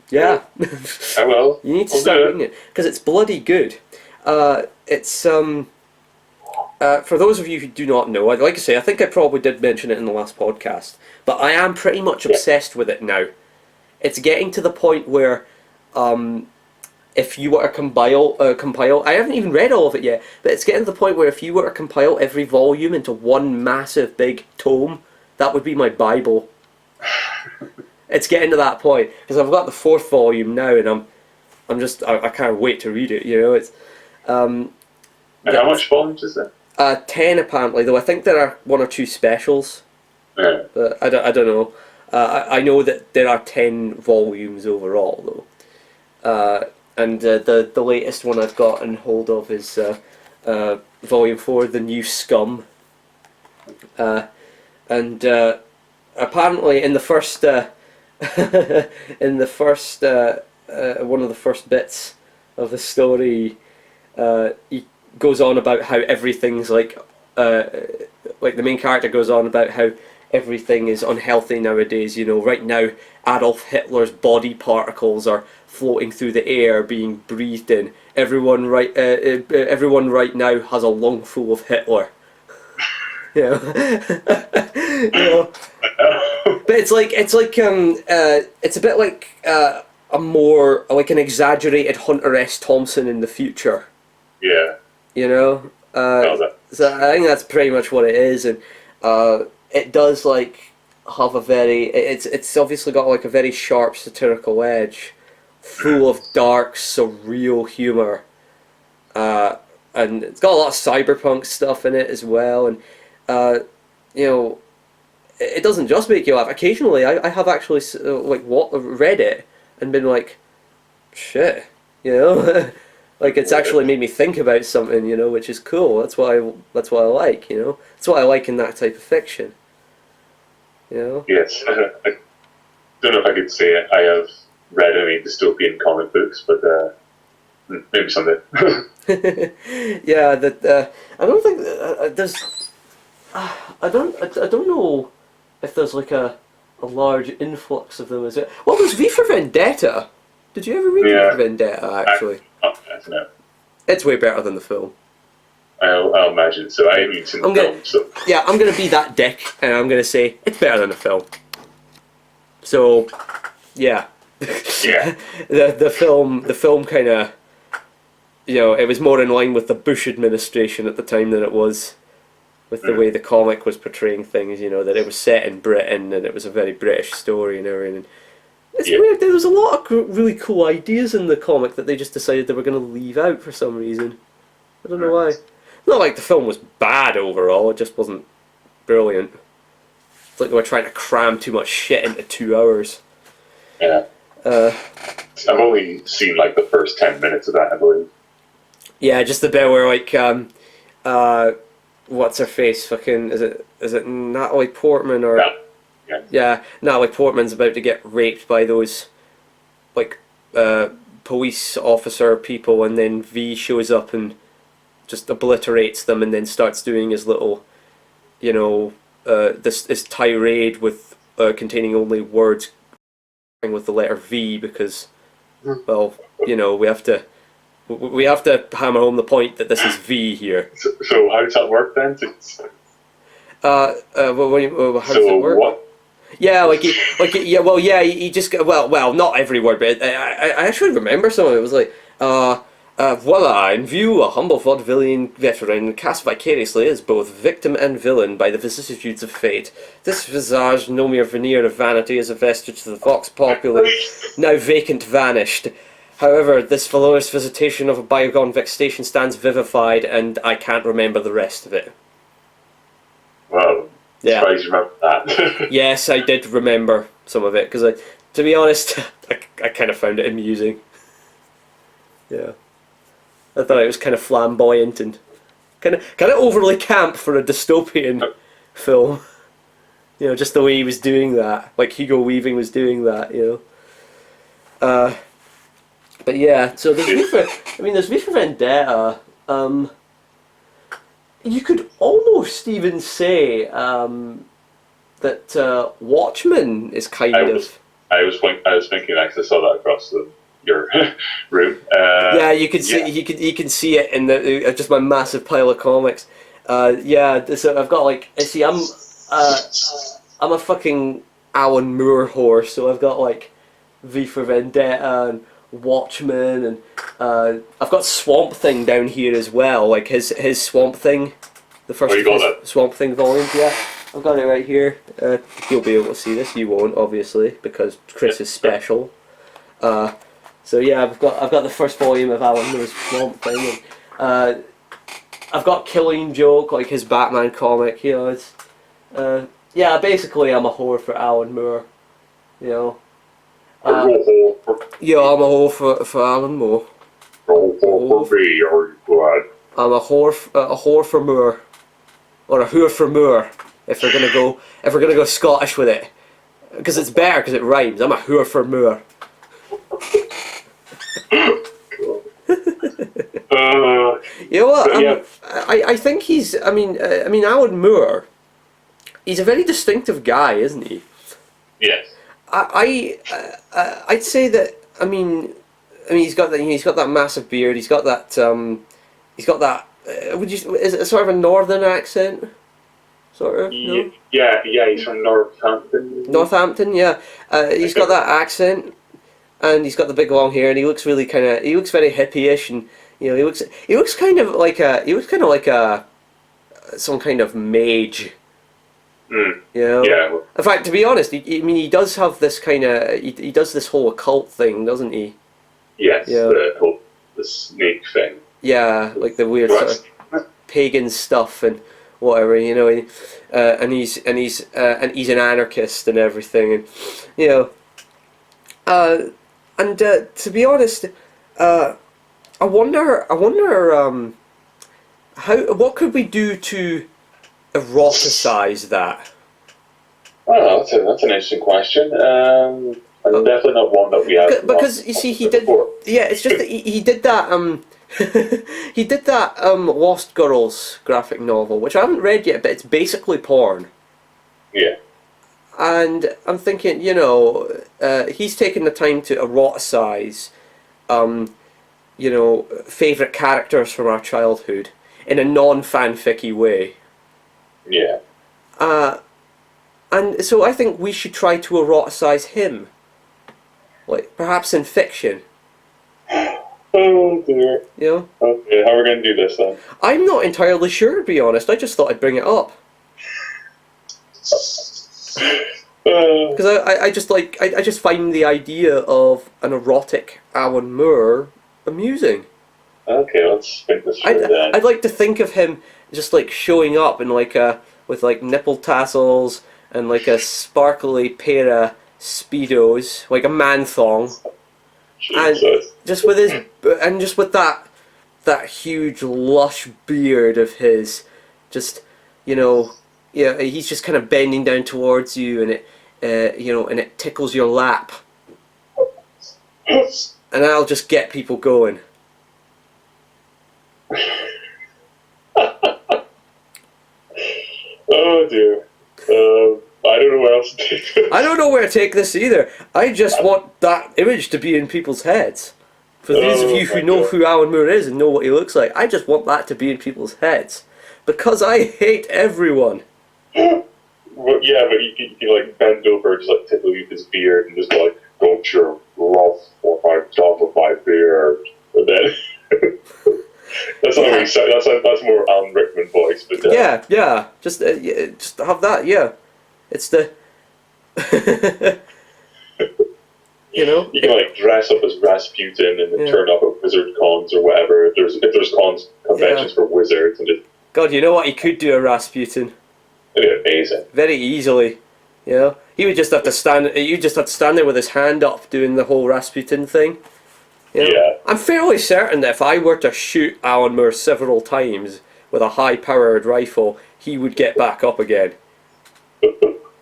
Yeah. I will. You need to start reading it because it's bloody good. It's for those of you who do not know, like I say, I think I probably did mention it in the last podcast, but I am pretty much obsessed with it now. It's getting to the point where, if you were to compile, I haven't even read all of it yet, but it's getting to the point where if you were to compile every volume into one massive big tome, that would be my Bible. It's getting to that point because I've got the 4th volume now, and I can't wait to read it. It's. And how much volumes is it? 10 apparently, though I think there are 1 or 2 specials. Yeah. I don't know. I know that there are 10 volumes overall, though. And the latest one I've gotten hold of is Volume 4, The New Scum. And apparently in the first one of the first bits of the story, he goes on about how everything's like the main character goes on about how everything is unhealthy nowadays. Right now Adolf Hitler's body particles are floating through the air, being breathed in. Everyone right now has a lung full of Hitler. But it's a bit like a more like an exaggerated Hunter S. Thompson in the future. Yeah. So I think that's pretty much what it is, and it does like have a very it's obviously got like a very sharp satirical edge, full of dark surreal humor, and it's got a lot of cyberpunk stuff in it as well, and you know, it doesn't just make you laugh. Occasionally, I have actually like read it and been like, shit, you know, like it's actually made me think about something, you know, which is cool. That's what I like, you know. That's what I like in that type of fiction. You know? Yes, I don't know if I could say it. I have read any dystopian comic books, but maybe someday. Yeah, that I don't think there's. I don't know if there's like a large influx of them. Is it? Well, there's V for Vendetta. Did you ever read V for Vendetta? Actually, I don't know. It's way better than the film. I'll imagine so. I haven't seen the film, so yeah, I'm gonna be that dick, and I'm gonna say it's better than the film. So, yeah, yeah. the film kind of, you know, it was more in line with the Bush administration at the time than it was with the way the comic was portraying things. You know, that it was set in Britain and it was a very British story and everything. It's weird. There was a lot of really cool ideas in the comic that they just decided they were going to leave out for some reason. I don't know why. Not like the film was bad overall, it just wasn't brilliant. It's like they were trying to cram too much shit into 2 hours. Yeah. I've only seen like the first 10 minutes of that, I believe. Yeah, just the bit where like, what's her face? Fucking, is it Natalie Portman or? No. Yeah. Yeah, Natalie Portman's about to get raped by those, like, police officer people, and then V shows up and just obliterates them, and then starts doing his little, you know, this tirade with containing only words with the letter V because, well, you know, we have to hammer home the point that this is V here. So how does that work then? How does it work? What? Yeah, he just well, not every word, but I actually remember some of it. It was like, voila, in view, a humble vaudevillian veteran cast vicariously as both victim and villain by the vicissitudes of fate. This visage, no mere veneer of vanity, is a vestige of the vox populi, now vacant vanished. However, this valorous visitation of a bygone vexation stands vivified, and I can't remember the rest of it. Wow. Yeah. Surprised you remember that. Yes, I did remember some of it, because to be honest, I kind of found it amusing. Yeah. I thought it was kind of flamboyant and kind of overly camp for a dystopian film. You know, just the way he was doing that, like Hugo Weaving was doing that, you know. But yeah, so there's V for Vendetta. You could almost even say that Watchmen is kind of. I was thinking that 'cause I saw that across your room. Yeah, you can see you can see it in the just my massive pile of comics. Yeah, so I've got like I'm a fucking Alan Moore whore, so I've got like V for Vendetta and Watchmen, and I've got Swamp Thing down here as well, like his Swamp Thing, the first Swamp Thing volume. Yeah, I've got it right here. You'll be able to see this. You won't, obviously, because Chris is special. So yeah, I've got the first volume of Alan Moore's Swamp Thing, and I've got Killing Joke, like his Batman comic. You know, it's yeah, basically I'm a whore for Alan Moore. You know. Yeah, I'm a whore for Alan Moore. For me, are you glad? I'm a whore for Moore, or a whore for Moore. If we're gonna go Scottish with it, because it's better because it rhymes. I'm a whore for Moore. You know what? Yeah. I think he's. I mean, Alan Moore. He's a very distinctive guy, isn't he? Yes. I'd say that. I mean, he's got that massive beard. He's got that. Is it sort of a northern accent? Sort of. No? Yeah. He's from Northampton. Northampton, yeah. He's got that accent, and he's got the big long hair, and he looks really he looks very hippie-ish, and you know, he looks kind of like some kind of mage. Mm. You know? Yeah. In fact, to be honest, he does have this kind of he does this whole occult thing, doesn't he? Yes, Yeah. the snake thing. Yeah, like the weird sort of pagan stuff and whatever, you know. And he's an anarchist and everything, and you know. To be honest, I wonder what could we do to eroticize that? Oh, that's an interesting question. And definitely not one that we have. Because you see, he did. Before. Yeah, it's just that he did that. He did that Lost Girls graphic novel, which I haven't read yet, but it's basically porn. Yeah. And I'm thinking, you know, he's taken the time to eroticize, you know, favourite characters from our childhood in a non-fanficky way. Yeah. And so I think we should try to eroticize him. Like, perhaps in fiction. Oh dear. You know? Okay, how are we going to do this then? I'm not entirely sure, to be honest. I just thought I'd bring it up. Because I just find the idea of an erotic Alan Moore amusing. Okay, let's think this through then. I'd like to think of him just like showing up in like with like nipple tassels and like a sparkly pair of speedos, like a man thong, and just with that huge lush beard of his, just, you know, yeah, he's just kind of bending down towards you, and it, you know, and it tickles your lap, and that'll just get people going. Oh dear. I don't know where else to take this. I don't know where to take this either. I just want that image to be in people's heads. For those of you who know who Alan Moore is and know what he looks like, I just want that to be in people's heads. Because I hate everyone. Well, yeah, but you can like bend over, just like tickle you with his beard and just like, don't you love 4 or 5 dogs with my beard? And then... That's not really so. That's more Alan Rickman voice, but yeah, just have that. Yeah, it's the you know, you can like dress up as Rasputin and then turn up at wizard cons or whatever. If there's conventions for wizards and just God, you know what? He could do a Rasputin. It'd be amazing. Very easily, you know. He would just have to stand. You just have to stand there with his hand up, doing the whole Rasputin thing. You know? Yeah. I'm fairly certain that if I were to shoot Alan Moore several times with a high-powered rifle, he would get back up again.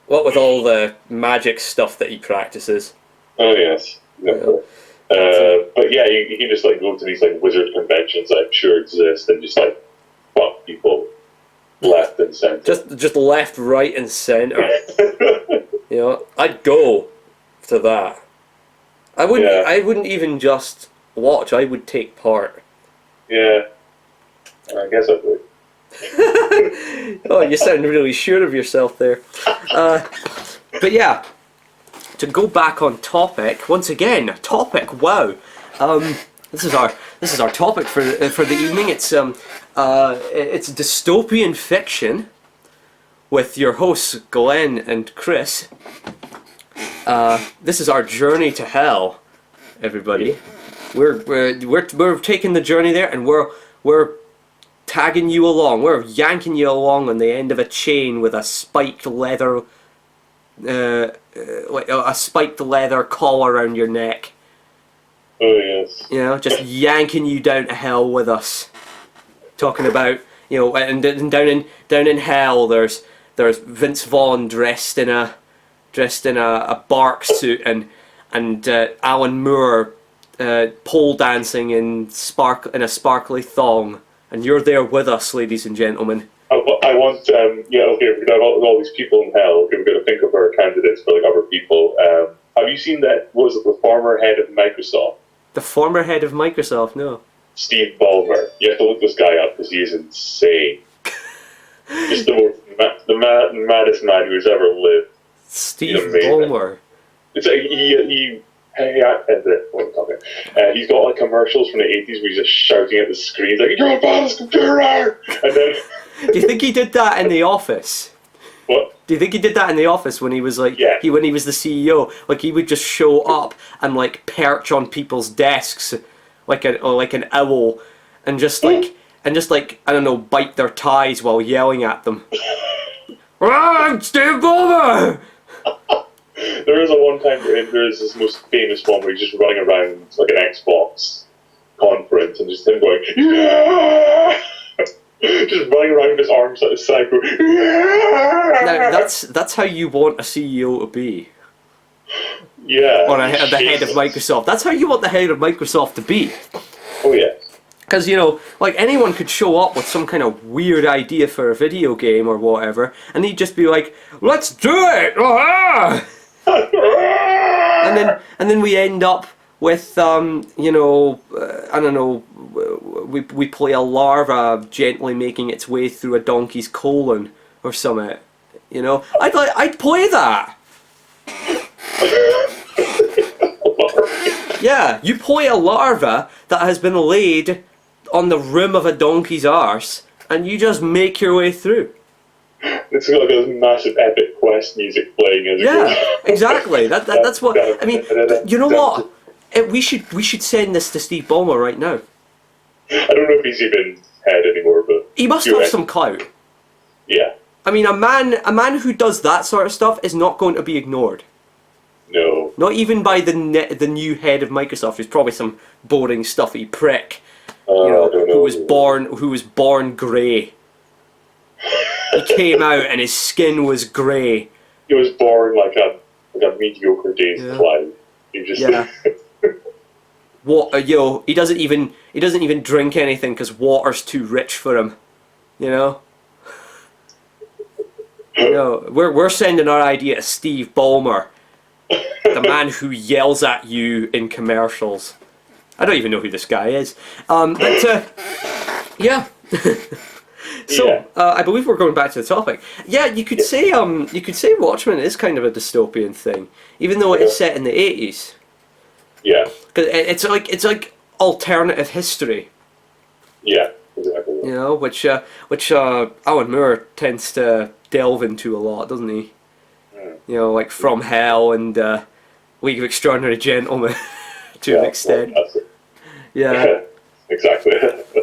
What with all the magic stuff that he practices. Oh yes. Yeah. But yeah, you can just like go to these like wizard conventions that I'm sure exist and just like fuck people left and center. Just left, right, and center. You know, I'd go to that. I wouldn't even just watch. I would take part. Yeah, I guess I would. Oh, you sound really sure of yourself there. But yeah, to go back on topic once again. Topic. Wow. This is our topic for the evening. It's dystopian fiction with your hosts Glenn and Chris. This is our journey to hell, everybody. We're taking the journey there, and we're tagging you along. We're yanking you along on the end of a chain with a spiked leather, a spiked leather collar around your neck. Oh yes. You know, just yanking you down to hell with us. Talking about, you know, and down in hell, there's Vince Vaughn dressed in a bark suit and Alan Moore pole dancing in a sparkly thong, and you're there with us, ladies and gentlemen. I want okay, we're gonna have all these people in hell. Okay, we're gonna think of our candidates for like other people. Have you seen that? What was it, the former head of Microsoft? The former head of Microsoft? No. Steve Ballmer. You have to look this guy up because he is insane. Just the maddest man who's ever lived. Steve Ballmer. It's like he's got like commercials from the 80s where he's just shouting at the screens like, "You're a badass computer!" And then do you think he did that in The Office? What? Do you think he did that in the office when he was like Yeah. when he was the CEO? Like he would just show up and like perch on people's desks like an owl and just like I don't know, bite their ties while yelling at them. I'm Steve Ballmer! There is a one time there is this most famous one where he's just running around like an Xbox conference and just him going, yeah! Just running around with his arms at his side going, yeah! Now that's how you want a CEO to be. Yeah. Or the head of Microsoft. That's how you want the head of Microsoft to be. Oh yeah. Because, you know, like anyone could show up with some kind of weird idea for a video game or whatever, and he'd just be like, let's do it! Ah! and then we end up with, you know, I don't know, we play a larva gently making its way through a donkey's colon or something. You know, I'd play that. Yeah, you play a larva that has been laid on the rim of a donkey's arse, and you just make your way through. It's got like this massive epic quest music playing as it goes. Exactly. That's what I mean. You know what? We should send this to Steve Ballmer right now. I don't know if he's even head anymore, but He must have some clout. Yeah. I mean, a man who does that sort of stuff is not going to be ignored. No. Not even by the new head of Microsoft, who's probably some boring, stuffy prick. You know, who was born grey. He came out and his skin was grey. He was born like a mediocre day's clown. He just What you know? He doesn't even drink anything because water's too rich for him. You know. You know, we're sending our idea to Steve Ballmer, the man who yells at you in commercials. I don't even know who this guy is. But yeah. So I believe we're going back to the topic. Yeah, you could say Watchmen is kind of a dystopian thing, even though it is set in the 80s. Yeah. Because it's like alternative history. Yeah, exactly. You know, which Alan Moore tends to delve into a lot, doesn't he? You know, like From Hell and League of Extraordinary Gentlemen to an extent. Well, yeah. Exactly.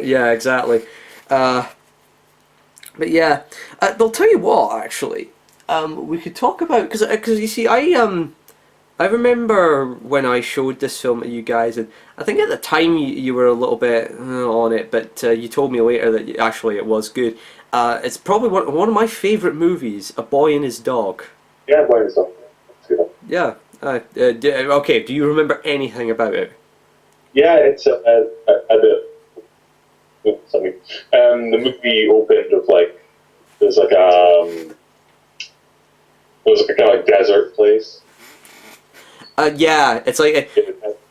Yeah, exactly. But yeah, they'll tell you what. Actually, we could talk about because you see, I remember when I showed this film to you guys, and I think at the time you were a little bit on it, but you told me later that actually it was good. It's probably one of my favourite movies, A Boy and His Dog. Yeah, Boy and His Dog. Yeah. Okay. Do you remember anything about it? Yeah, it's something. The movie opened with like there's like a kind of like desert place. Yeah, it's like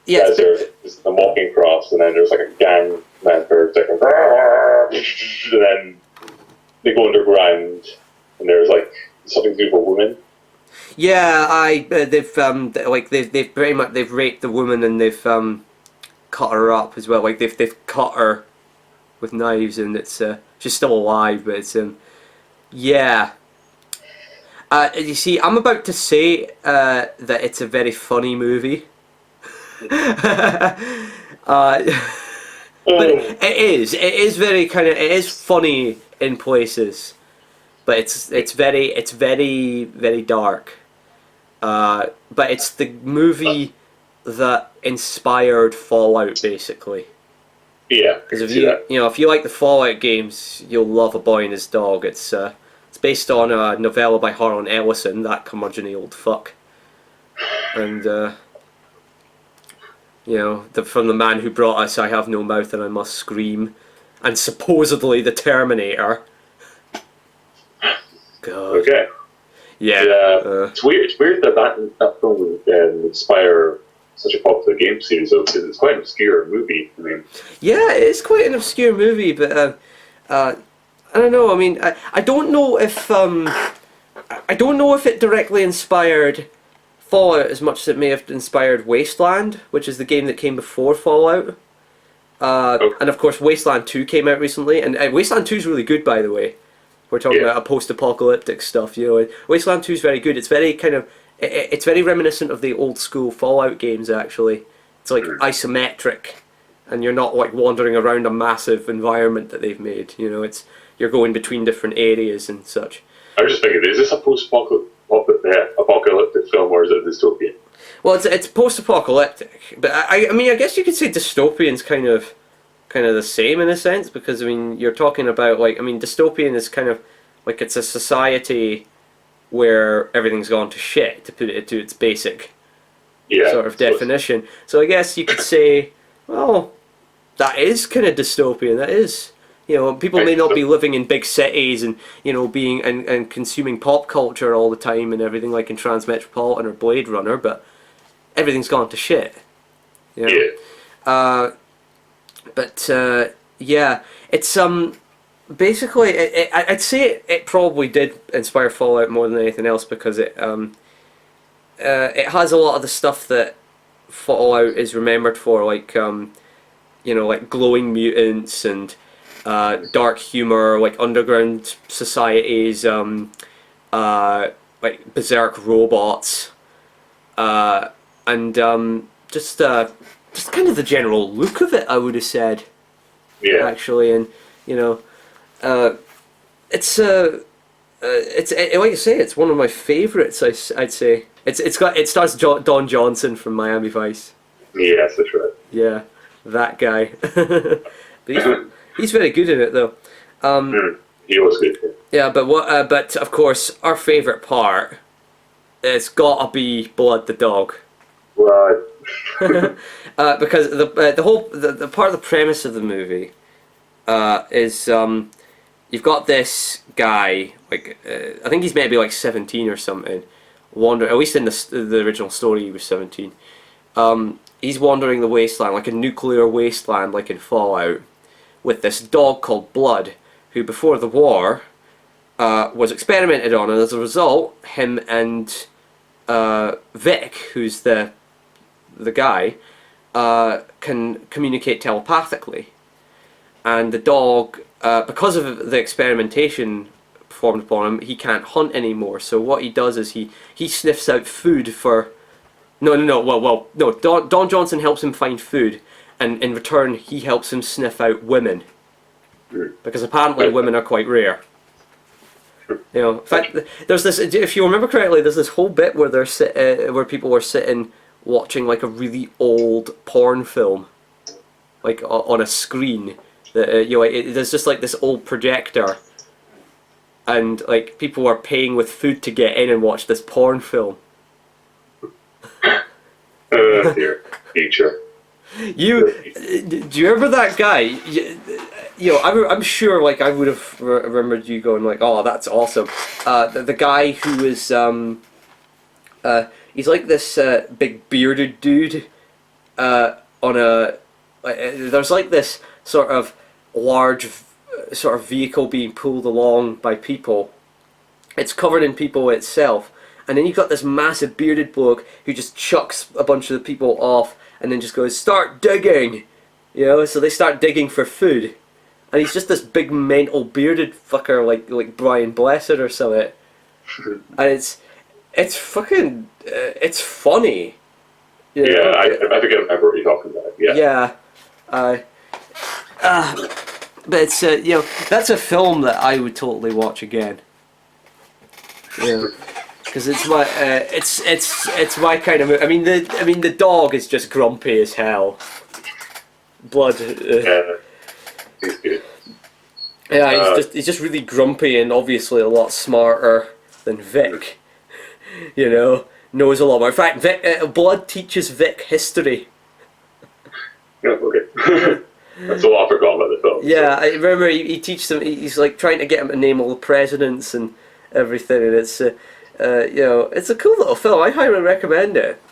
desert. It's the walking across, and then there's like a gang member, like, and then they go underground, and there's like something to do with a woman. Yeah, they've pretty much they've raped the woman and they've cut her up as well. Like they've cut her with knives, and it's she's still alive, but it's yeah. You see, I'm about to say that it's a very funny movie. But it is very kind of, it is funny in places, but it's very dark. But it's the movie that inspired Fallout, basically. Yeah, because if if you like the Fallout games, you'll love A Boy and His Dog. It's based on a novella by Harlan Ellison, that curmudgeon-y old fuck, and from the man who brought us I Have No Mouth and I Must Scream, and supposedly the Terminator. God. Okay. Yeah. It's weird. It's weird that film would inspire such a popular game series, though, because it's quite an obscure movie. I mean. Yeah, it is quite an obscure movie, but I don't know. I mean, I don't know if it directly inspired Fallout as much as it may have inspired Wasteland, which is the game that came before Fallout. And of course, Wasteland 2 came out recently, and Wasteland 2 is really good, by the way. we're talking about a post-apocalyptic stuff. You know, Wasteland 2 is very good. It's very kind of it's very reminiscent of the old school Fallout games. Actually, it's like isometric, and you're not like wandering around a massive environment that they've made. You know, you're going between different areas and such. I was just thinking, is this a post-apocalyptic film or is it dystopian? Well, it's post-apocalyptic, but I mean, I guess you could say dystopian's kind of the same in a sense, because I mean, you're talking about like, I mean, dystopian is kind of like it's a society where everything's gone to shit, to put it to its basic sort of definition. So I guess you could say, well, that is kind of dystopian. That is. You know, people may not be living in big cities and, you know, being and consuming pop culture all the time and everything like in Transmetropolitan or Blade Runner, but everything's gone to shit. You know? Yeah. It's basically I'd say it probably did inspire Fallout more than anything else, because it has a lot of the stuff that Fallout is remembered for, like you know, like glowing mutants and dark humor, like underground societies, like berserk robots, and just kind of the general look of it, I would have said. Yeah. Actually, and you know, it's like I say, it's one of my favourites. I'd say it stars Don Johnson from Miami Vice. Yes, that's right. Yeah, that guy. But he's very good in it, though. He was good. Yeah, but but of course, our favourite part, it's gotta be Blood the dog. Right. Because the part of the premise of the movie is you've got this guy, like I think he's maybe like 17 or something, at least in the original story he was 17. He's wandering the wasteland, like a nuclear wasteland, like in Fallout, with this dog called Blood, who before the war was experimented on, and as a result, him and Vic, who's the guy, can communicate telepathically. And the dog, because of the experimentation performed upon him, he can't hunt anymore. So what he does is he sniffs out food for... No. Don Johnson helps him find food, and in return he helps him sniff out women, because apparently women are quite rare. You know, in fact, there's this. If you remember correctly, there's this whole bit where where people were sitting watching like a really old porn film, like on a screen. That you know, there's just like this old projector, and like people were paying with food to get in and watch this porn film. Dear feature. Do you remember that guy? You know, I'm sure like I would have remembered you going like, oh, that's awesome. The guy who is he's like this big bearded dude on a there's like this sort of large sort of vehicle being pulled along by people. It's covered in people itself, and then you've got this massive bearded bloke who just chucks a bunch of the people off and then just goes, start digging, you know. So they start digging for food, and he's just this big mental bearded fucker like Brian Blessed or something. And it's fucking it's funny. You know? Yeah, I think I remember what you're talking about. Yeah. But it's you know, that's a film that I would totally watch again. Yeah, because it's my it's my kind of. I mean the dog is just grumpy as hell. Blood. Yeah, he's good. Yeah, he's just really grumpy and obviously a lot smarter than Vic. You know, knows a lot more. In fact, Blood teaches Vic history. Yeah, okay. That's all I forgot about the film. Yeah, I remember he teaches him. He's like trying to get him to name all the presidents and everything, and it's you know, it's a cool little film. I highly recommend it.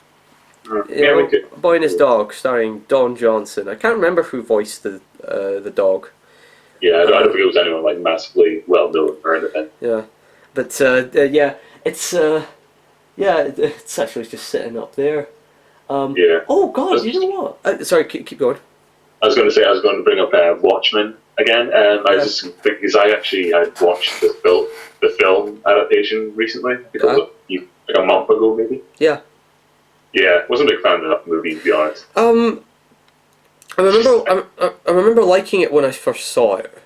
You know, Boy and His Dog, starring Don Johnson. I can't remember who voiced the dog. Yeah, I don't think it was anyone like massively well known or anything. Yeah, but yeah, it's actually just sitting up there. Yeah. Oh God, you know what? Sorry, keep going. I was going to bring up Watchmen. again. I was just because I actually had watched the film adaptation recently. I think it was like a month ago, maybe. Yeah. Yeah, wasn't a big fan of that movie, to be honest. I remember liking it when I first saw it.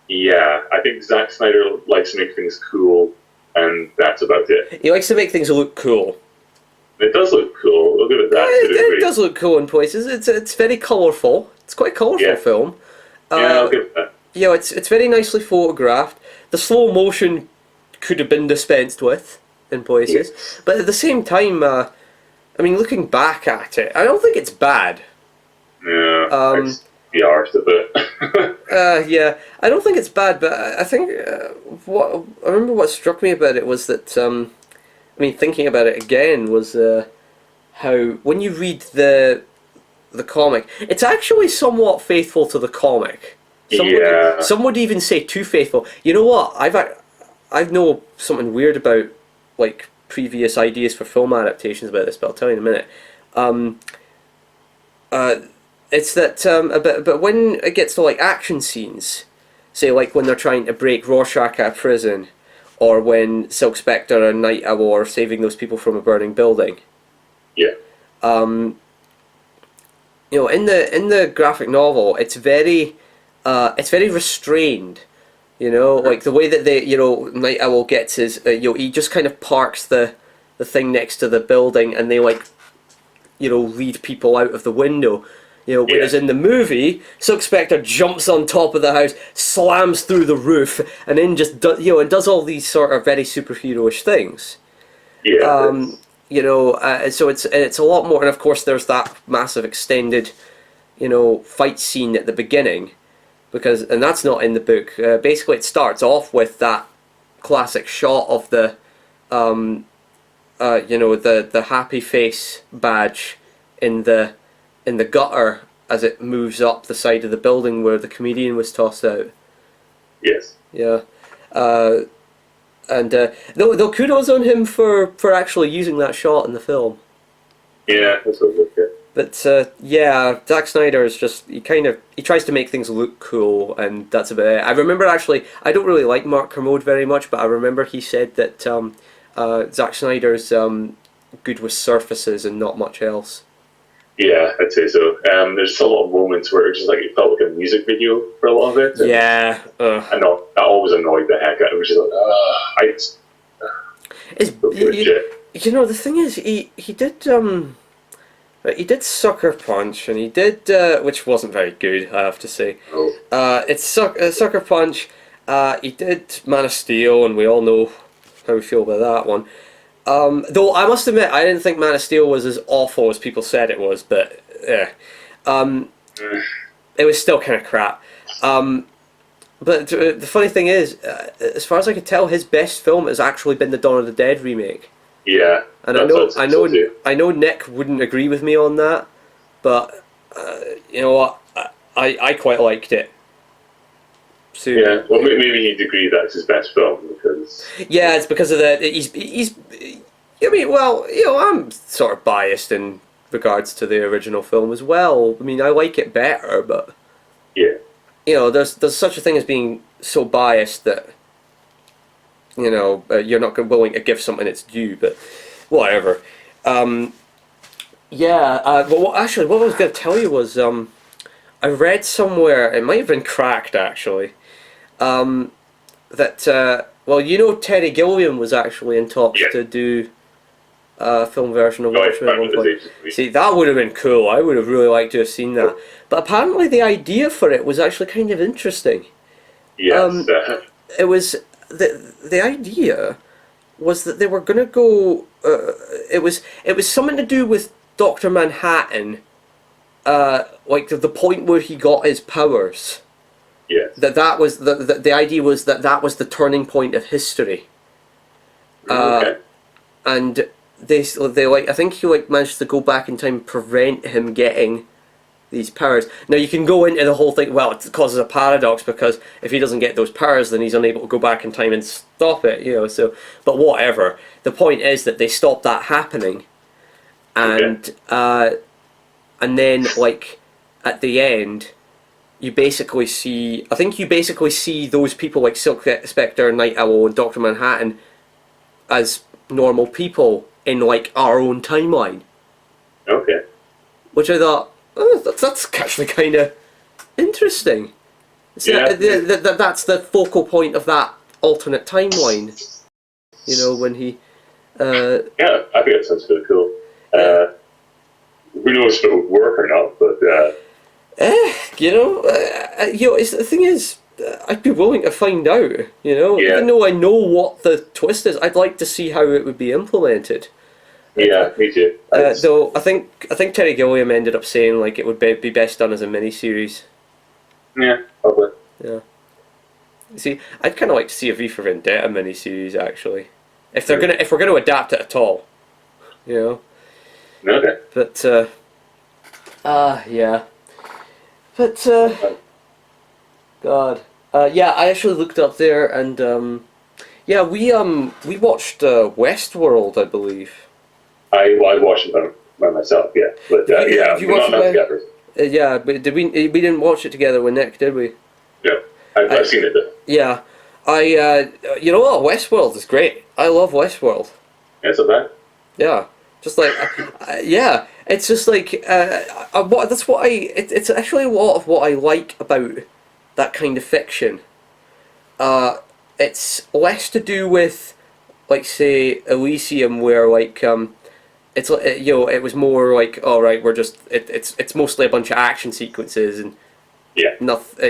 Yeah, I think Zack Snyder likes to make things cool, and that's about it. He likes to make things look cool. It does look cool. We'll give it that. It does look cool in places. It's very colourful. It's quite a colourful film. Yeah, I'll give it that. You know, it's very nicely photographed. The slow motion could have been dispensed with in places, but at the same time, I mean, looking back at it, I don't think it's bad. Yeah, it's the art of it. Yeah, I don't think it's bad, but I think I remember what struck me about it was that I mean, thinking about it again was how when you read the comic, it's actually somewhat faithful to the comic. Some would even say too faithful. You know what? I know something weird about like previous ideas for film adaptations about this, but I'll tell you in a minute. It's that but when it gets to like action scenes, say like when they're trying to break Rorschach out of prison, or when Silk Spectre and Night Owl are saving those people from a burning building. Yeah. You know, in the graphic novel, it's very restrained. You know, like the way that Night Owl gets his, he just kind of parks the thing next to the building, and they like, lead people out of the window. Whereas in the movie, Silk Spectre jumps on top of the house, slams through the roof, and then just does all these sort of very superheroish things. Yeah. So it's a lot more, and of course there's that massive extended, fight scene at the beginning, and that's not in the book. Basically, it starts off with that classic shot of the, the happy face badge in the gutter as it moves up the side of the building where the comedian was tossed out. Yes. Yeah. And though kudos on him for actually using that shot in the film. Yeah, that's what it is. But Zack Snyder is just he tries to make things look cool, and that's about it. I remember actually, I don't really like Mark Kermode very much, but I remember he said that Zack Snyder's good with surfaces and not much else. Yeah, I'd say so. There's a lot of moments where it just like it felt like a music video for a lot of it. Yeah. I know that always annoyed the heck out of me. Which is like, the thing is, he did Sucker Punch, and he did which wasn't very good, I have to say. Oh. It's Sucker Punch. He did Man of Steel, and we all know how we feel about that one. Though I must admit, I didn't think Man of Steel was as awful as people said it was, but it was still kind of crap. But the funny thing is, as far as I could tell, his best film has actually been the Dawn of the Dead remake. Yeah, and I know Nick wouldn't agree with me on that, but you know what, I quite liked it. So, yeah, well, maybe he'd agree that's his best film because. Yeah, it's because of that. He's. I mean, well, I'm sort of biased in regards to the original film as well. I mean, I like it better, but. Yeah. There's such a thing as being so biased that. You're not willing to give something its due, but whatever. Well, actually, what I was going to tell you was I read somewhere, it might have been Cracked actually, that Terry Gilliam was actually in talks to do a film version of Watchmen at one point. See, that would have been cool. I would have really liked to have seen that. But apparently the idea for it was actually kind of interesting. Yes. It was the idea was that they were going to go. It was something to do with Dr. Manhattan. Like the point where he got his powers. Yes. That was the idea was that was the turning point of history. Okay. And they I think he managed to go back in time and prevent him getting these powers. Now you can go into the whole thing. Well, it causes a paradox because if he doesn't get those powers, then he's unable to go back in time and stop it. So, but whatever. The point is that they stopped that happening, and then at the end, you basically see, I think you basically see those people like Silk Spectre, Night Owl, and Doctor Manhattan as normal people in like our own timeline. Okay. Which I thought, oh, that's actually kind of interesting. So Yeah. that's the focal point of that alternate timeline. You know, when he. Yeah, I think that sounds really cool. Who knows if it would work or not, but. The thing is, I'd be willing to find out. You know, Yeah. even though I know what the twist is, I'd like to see how it would be implemented. Yeah, me too. Though I think Terry Gilliam ended up saying like it would be best done as a miniseries. Yeah, probably. Yeah. See, I'd kind of like to see a V for Vendetta miniseries actually, if we're gonna adapt it at all, you know. Okay. But yeah. But God, yeah, I actually looked up there and yeah, we watched Westworld, I believe. I watched it by myself, yeah, but yeah, you we're watched not it together. Yeah, but we didn't watch it together with Nick, did we? Yeah, I've seen it though. Yeah, you know what, Westworld is great. I love Westworld. Yeah, so bad. Yeah, just like yeah, it's just like it's actually a lot of what I like about that kind of fiction. It's less to do with, like, say, Elysium, where like it's like, you know, it was more like, all right, we're just it's mostly a bunch of action sequences and Yeah.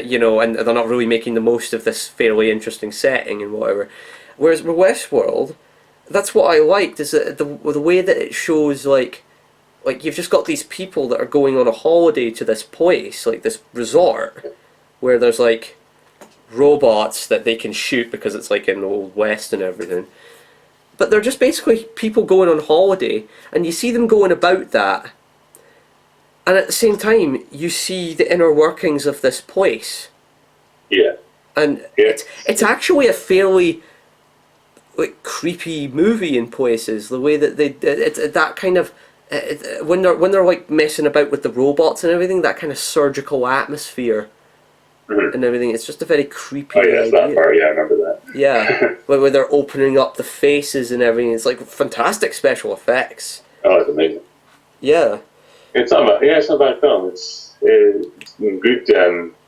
you know, and they're not really making the most of this fairly interesting setting and whatever. Whereas with Westworld, that's what I liked, is that the way that it shows like you've just got these people that are going on a holiday to this place, like this resort, where there's like robots that they can shoot because it's like in the Old West and everything. But they're just basically people going on holiday, and you see them going about that, and at the same time you see the inner workings of this place. Yeah. And Yeah. it's actually a fairly like creepy movie in places. The way that it's that kind of when they're like messing about with the robots and everything, that kind of surgical atmosphere and everything. It's just a very creepy Oh yeah, it's idea. that part. Yeah, I remember that. Yeah, where they're opening up the faces and everything. It's like fantastic special effects. Oh, it's amazing. Yeah. It's not bad. Yeah, it's not a bad film. It's good,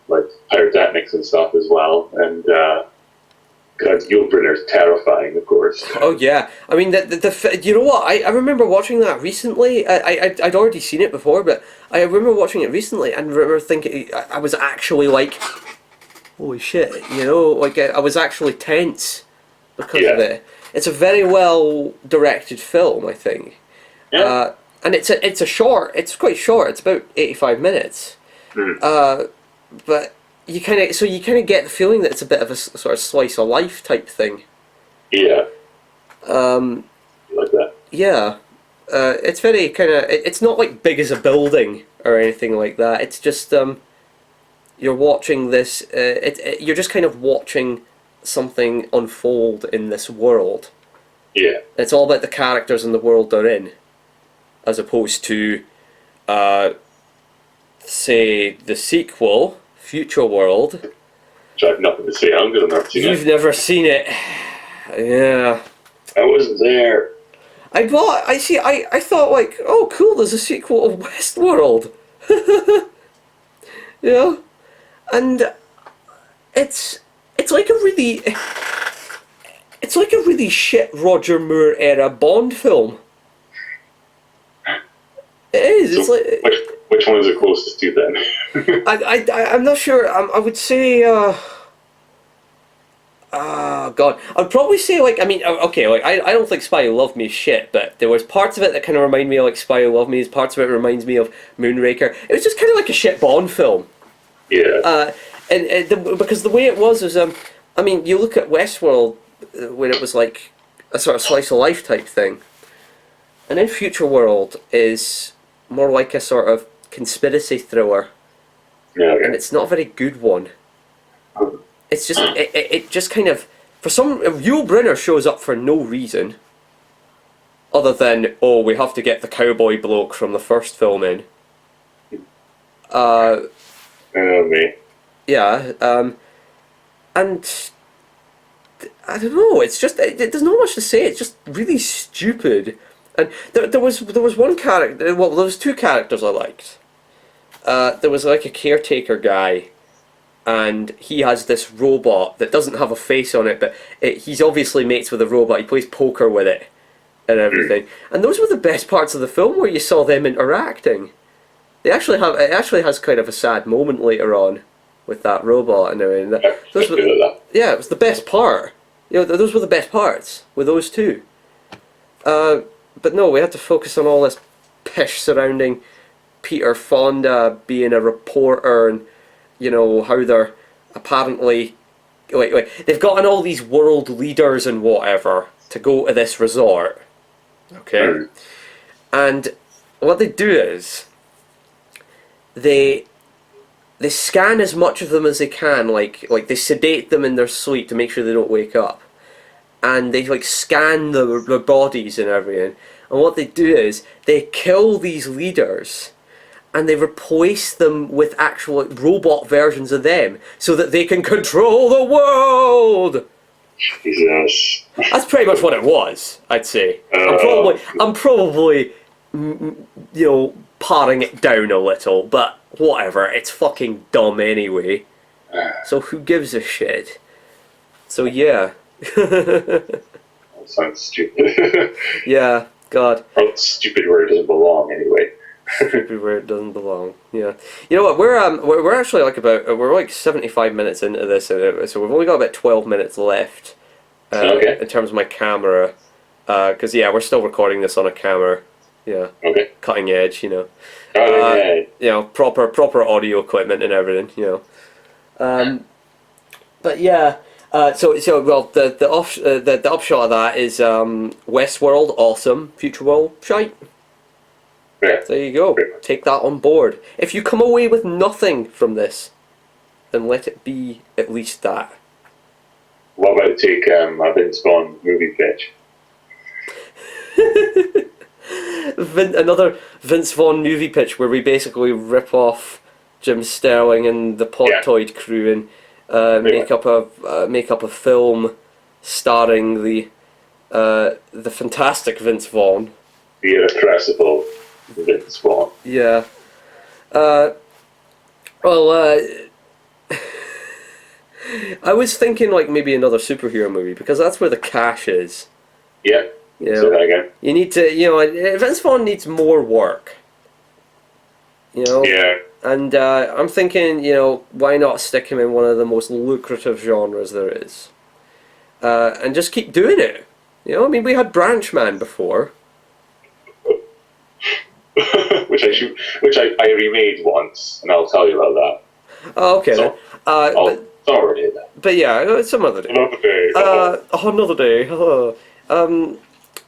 like pyrotechnics and stuff as well. And God, Yul Brynner's terrifying, of course. Oh yeah. I mean, you know what? I remember watching that recently. I'd already seen it before, but I remember watching it recently and remember thinking I was actually like, holy shit, you know, like I was actually tense because of it. It's a very well directed film, I think. Yeah. And it's it's quite short. It's about 85 minutes. But you kind of get the feeling that it's a bit of a sort of slice of life type thing. Yeah. Like that. Yeah. It's very kind of. It's not like big as a building or anything like that. It's just you're watching this. You're just kind of watching something unfold in this world. Yeah. It's all about the characters and the world they're in, as opposed to, say, the sequel, Future World. Which I have nothing to say on because I've never seen You've it. never seen it. Yeah. I wasn't there. I thought like, oh cool, there's a sequel of Westworld. You know? And it's like a really shit Roger Moore era Bond film. It is. It's So like which one is it closest to then? I'm not sure. I would say. God, I'd probably say like okay, like I don't think Spy Who Loved Me is shit, but there was parts of it that kind of remind me of like Spy Who Loved Me. Parts of it reminds me of Moonraker. It was just kind of like a shit Bond film. Yeah. Because the way it was I mean, you look at Westworld when it was like a sort of slice of life type thing, and then Future World is more like a sort of conspiracy thriller, Yeah. Okay. and it's not a very good one. It's just it just kind of, for some, Yul Brynner shows up for no reason other than, oh, we have to get the cowboy bloke from the first film in. Oh me. Yeah, and I don't know. It's just there's not much to say. It's just really stupid. And there was one character. Well, there was two characters I liked. There was like a caretaker guy, and he has this robot that doesn't have a face on it, but he's obviously mates with a robot. He plays poker with it and everything. And those were the best parts of the film where you saw them interacting. It actually has kind of a sad moment later on with that robot and everything. Yeah, it was the best part. Those were the best parts with those two. But no, we had to focus on all this pish surrounding Peter Fonda being a reporter, and how they're apparently they've gotten all these world leaders and whatever to go to this resort. Okay, and what they do is they scan as much of them as they can, like they sedate them in their sleep to make sure they don't wake up, and they scan their bodies and everything. And what they do is they kill these leaders, and they replace them with actual robot versions of them, so that they can control the world. Jesus. That's pretty much what it was, I'd say. I'm probably, paring it down a little, but whatever. It's fucking dumb anyway. So who gives a shit? So yeah. That sounds stupid. Yeah, God. Well, stupid where it doesn't belong anyway. Stupid where it doesn't belong. Yeah. You know what? We're actually we're like 75 minutes into this, so we've only got about 12 minutes left. Okay. In terms of my camera, because we're still recording this on a camera. Yeah. Okay. Cutting edge, proper audio equipment and everything, But yeah. So the upshot of that is Westworld, awesome. Future World, shite. Yeah. There you go. Take that on board. If you come away with nothing from this, then let it be at least that. What about take a Vince Vaughn movie pitch? Another Vince Vaughn movie pitch where we basically rip off Jim Sterling and the Podtoid crew and make up a film starring the fantastic Vince Vaughn. The irrepressible Vince Vaughn. Yeah. I was thinking maybe another superhero movie, because that's where the cash is. Yeah. Say that again. You need to, Vince Vaughn needs more work. Yeah. And I'm thinking, why not stick him in one of the most lucrative genres there is, and just keep doing it. We had Branchman before. which I remade once, and I'll tell you about that. Oh, okay. So, already then. But yeah, some other day. Another day. Another day.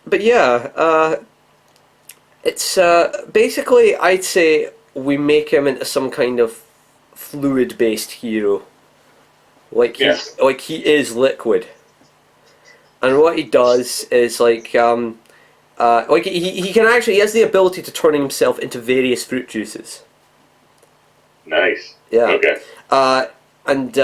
But yeah, it's basically, I'd say we make him into some kind of fluid-based hero. He is liquid. And what he does is he can actually, he has the ability to turn himself into various fruit juices. Nice. Yeah. Okay. And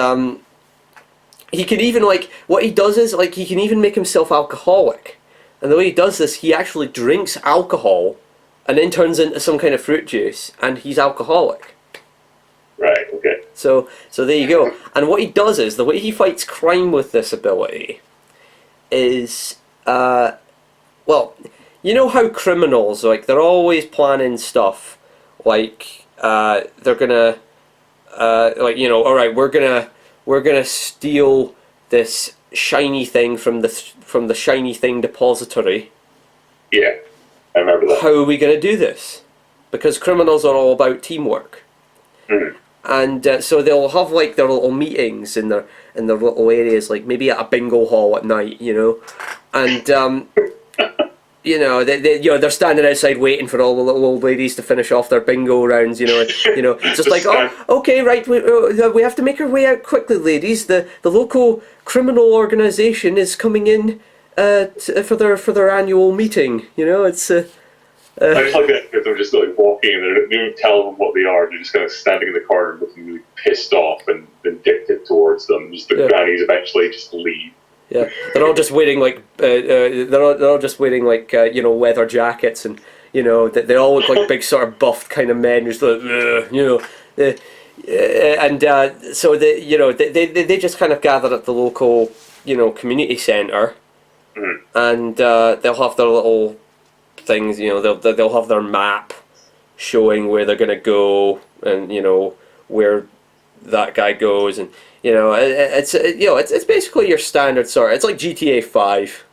he can even what he does is he can even make himself alcoholic. And the way he does this, he actually drinks alcohol and then turns into some kind of fruit juice, and he's alcoholic. Right, okay. So there you go. And what he does is, the way he fights crime with this ability is, how criminals, they're always planning stuff, they're gonna, alright, we're gonna steal this shiny thing from the shiny thing depository. Yeah, I remember that. How are we going to do this? Because criminals are all about teamwork. Mm-hmm. And so they'll have their little meetings in their little areas, maybe at a bingo hall at night, and they're standing outside waiting for all the little old ladies to finish off their bingo rounds, just okay, right, we have to make our way out quickly, ladies. The local criminal organisation is coming in for their annual meeting. It's I just like that because they're just like walking and they don't even tell them what they are. They're just kind of standing in the corner looking really pissed off and vindictive towards them. Just the grannies eventually just leave. Yeah, they're all just wearing like they're all just wearing like leather jackets, and they all look like big sort of buffed kind of men, just like so they just kind of gather at the local community centre, and they'll have their little things. They'll have their map showing where they're gonna go, and where that guy goes, and it's basically your standard sort. It's like GTA 5.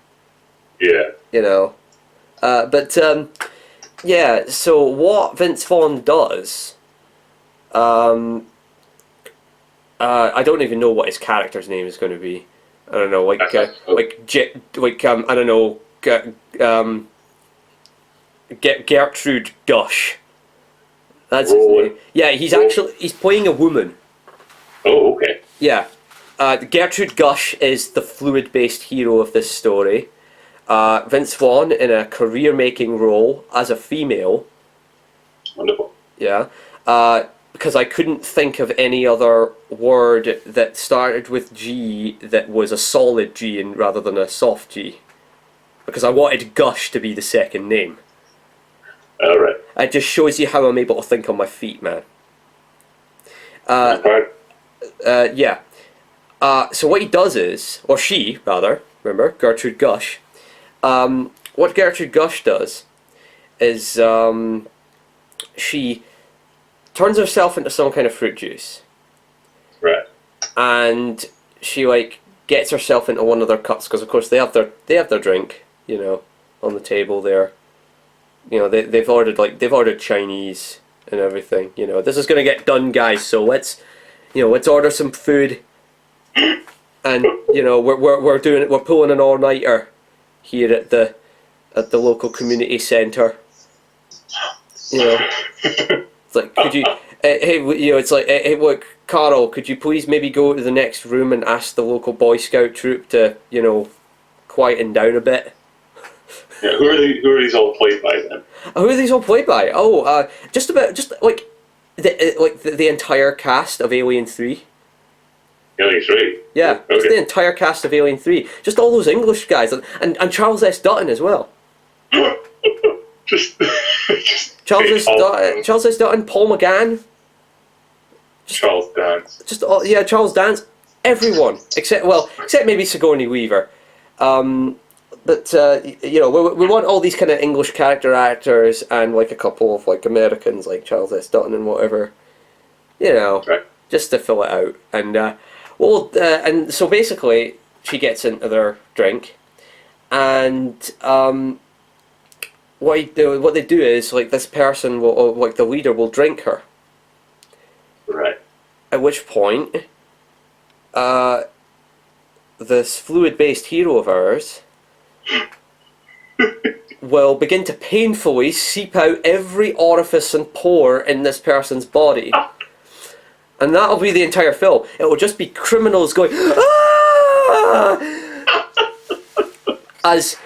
Yeah. So what Vince Vaughn does, I don't even know what his character's name is going to be. I don't know, I don't know, Gertrude Gush. That's his name. Yeah, he's playing a woman. Oh, okay. Yeah. Gertrude Gush is the fluid-based hero of this story. Vince Vaughn in a career-making role as a female. Wonderful. Yeah. Because I couldn't think of any other word that started with G that was a solid G rather than a soft G. Because I wanted Gush to be the second name. Alright. It just shows you how I'm able to think on my feet, man. Yeah. So what he does is, or she, rather, remember, Gertrude Gush. What Gertrude Gush does is she turns herself into some kind of fruit juice. Right. And she gets herself into one of their cups, because of course they have their drink, on the table there. They've ordered Chinese and everything. This is gonna get done, guys. So let's order some food, and we're pulling an all-nighter here at the local community centre. It's like, could you, it's like, hey, look, Carl, could you please maybe go to the next room and ask the local Boy Scout troop to quieten down a bit. Yeah, who are these all played by then? Who are these all played by? Just like the entire cast of Alien 3. Alien 3? Yeah, okay. Just the entire cast of Alien 3. Just all those English guys, and Charles S. Dutton as well. Charles S. Dutton, Paul McGann. Charles Dance. Charles Dance. Everyone except maybe Sigourney Weaver. But we want all these kind of English character actors and a couple of Americans like Charles S. Dutton and whatever, right. Just to fill it out. And and so basically she gets into their drink, and what they do is this person will the leader will drink her. Right. At which point, this fluid-based hero of ours will begin to painfully seep out every orifice and pore in this person's body. And that'll be the entire film. It will just be criminals going, "Ah!" as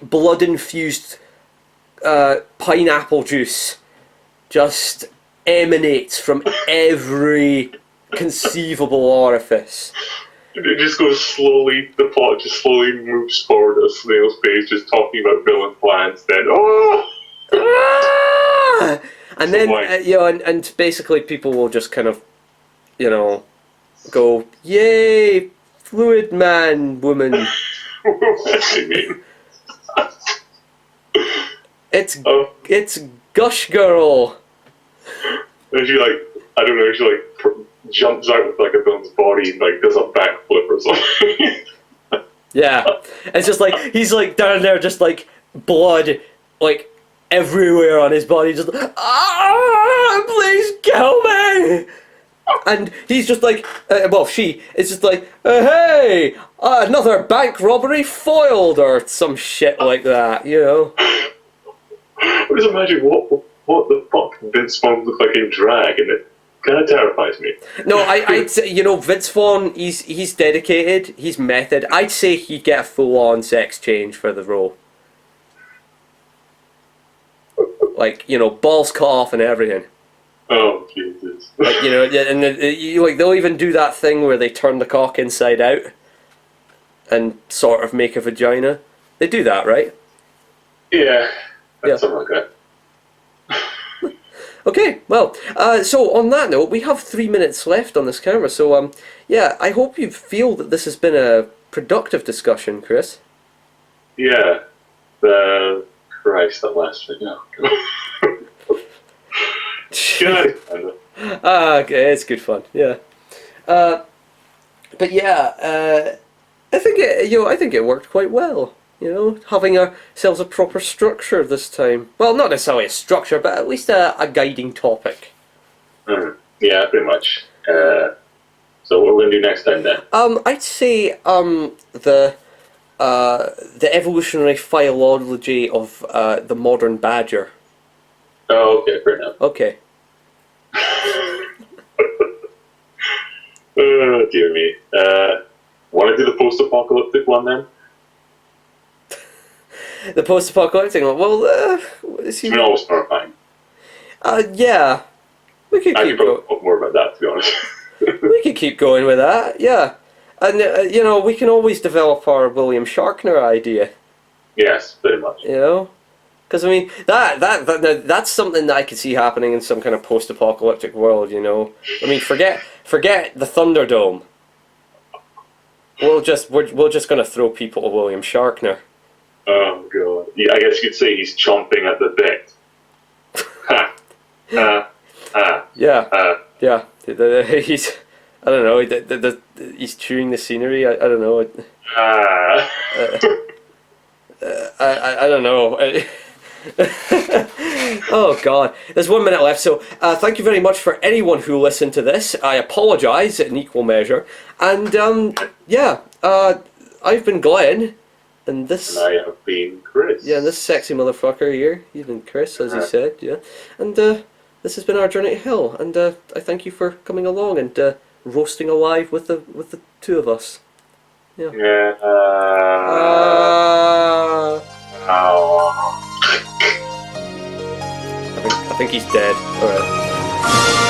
blood-infused pineapple juice just emanates from every conceivable orifice. It just goes slowly, the plot just slowly moves forward at a snail's pace, just talking about villain plans, then, Ah! And then, and basically people will just kind of, go, yay, fluid man, woman. What do you mean? It's Gush Girl. And she jumps out with a villain's body and does a backflip or something. Yeah. It's just he's down there just blood everywhere on his body, just please kill me. And he's just she is just hey, another bank robbery foiled, or some shit like that, I just imagine what the fuck Vince Vaughn looked like in drag, and it kind of terrifies me. No, I'd say, Vince Vaughn, he's dedicated, he's method. I'd say he'd get a full-on sex change for the role. like, you know, balls cut off and everything. Oh, Jesus. Like, you know, and like they'll even do that thing where they turn the cock inside out and sort of make a vagina. They do that, right? Yeah, Yeah. something like that. Okay, well, so on that note, we have 3 minutes left on this camera, so yeah, I hope you feel that this has been a productive discussion, Chris. Yeah, Christ, that last thing. No. Good. Okay, it's good fun, yeah. But yeah, I think it worked quite well. You know, having ourselves a proper structure this time. Well, not necessarily a structure, but at least a guiding topic. Yeah, pretty much. So what are we gonna do next time then? I'd say the evolutionary philology of the modern badger. Oh, okay, fair enough. Okay. Oh, dear me. Want to do the post-apocalyptic one then? The post-apocalyptic one. Well, It's been almost horrifying. Yeah, we could I keep could going. talk more about that, to be honest. We could keep going with that. Yeah, and you know, we can always develop our William Shatner idea. Yes, pretty much. You know, because I mean that's something that I could see happening in some kind of post-apocalyptic world. You know, I mean, forget the Thunderdome. We're just gonna throw people to William Shatner. Oh, God. Yeah, I guess you'd say he's chomping at the bit. Yeah. Yeah. He's, I don't know. He's chewing the scenery. I don't know. I don't know. Oh God, there's 1 minute left. So thank you very much for anyone who listened to this. I apologise in equal measure. And yeah, I've been Glenn. And this... And I have been Chris. Yeah, and this sexy motherfucker here, you've been Chris, as you said, yeah. And this has been our journey to hell, and I thank you for coming along and roasting alive with the two of us. Yeah. Yeah. I think he's dead. Alright.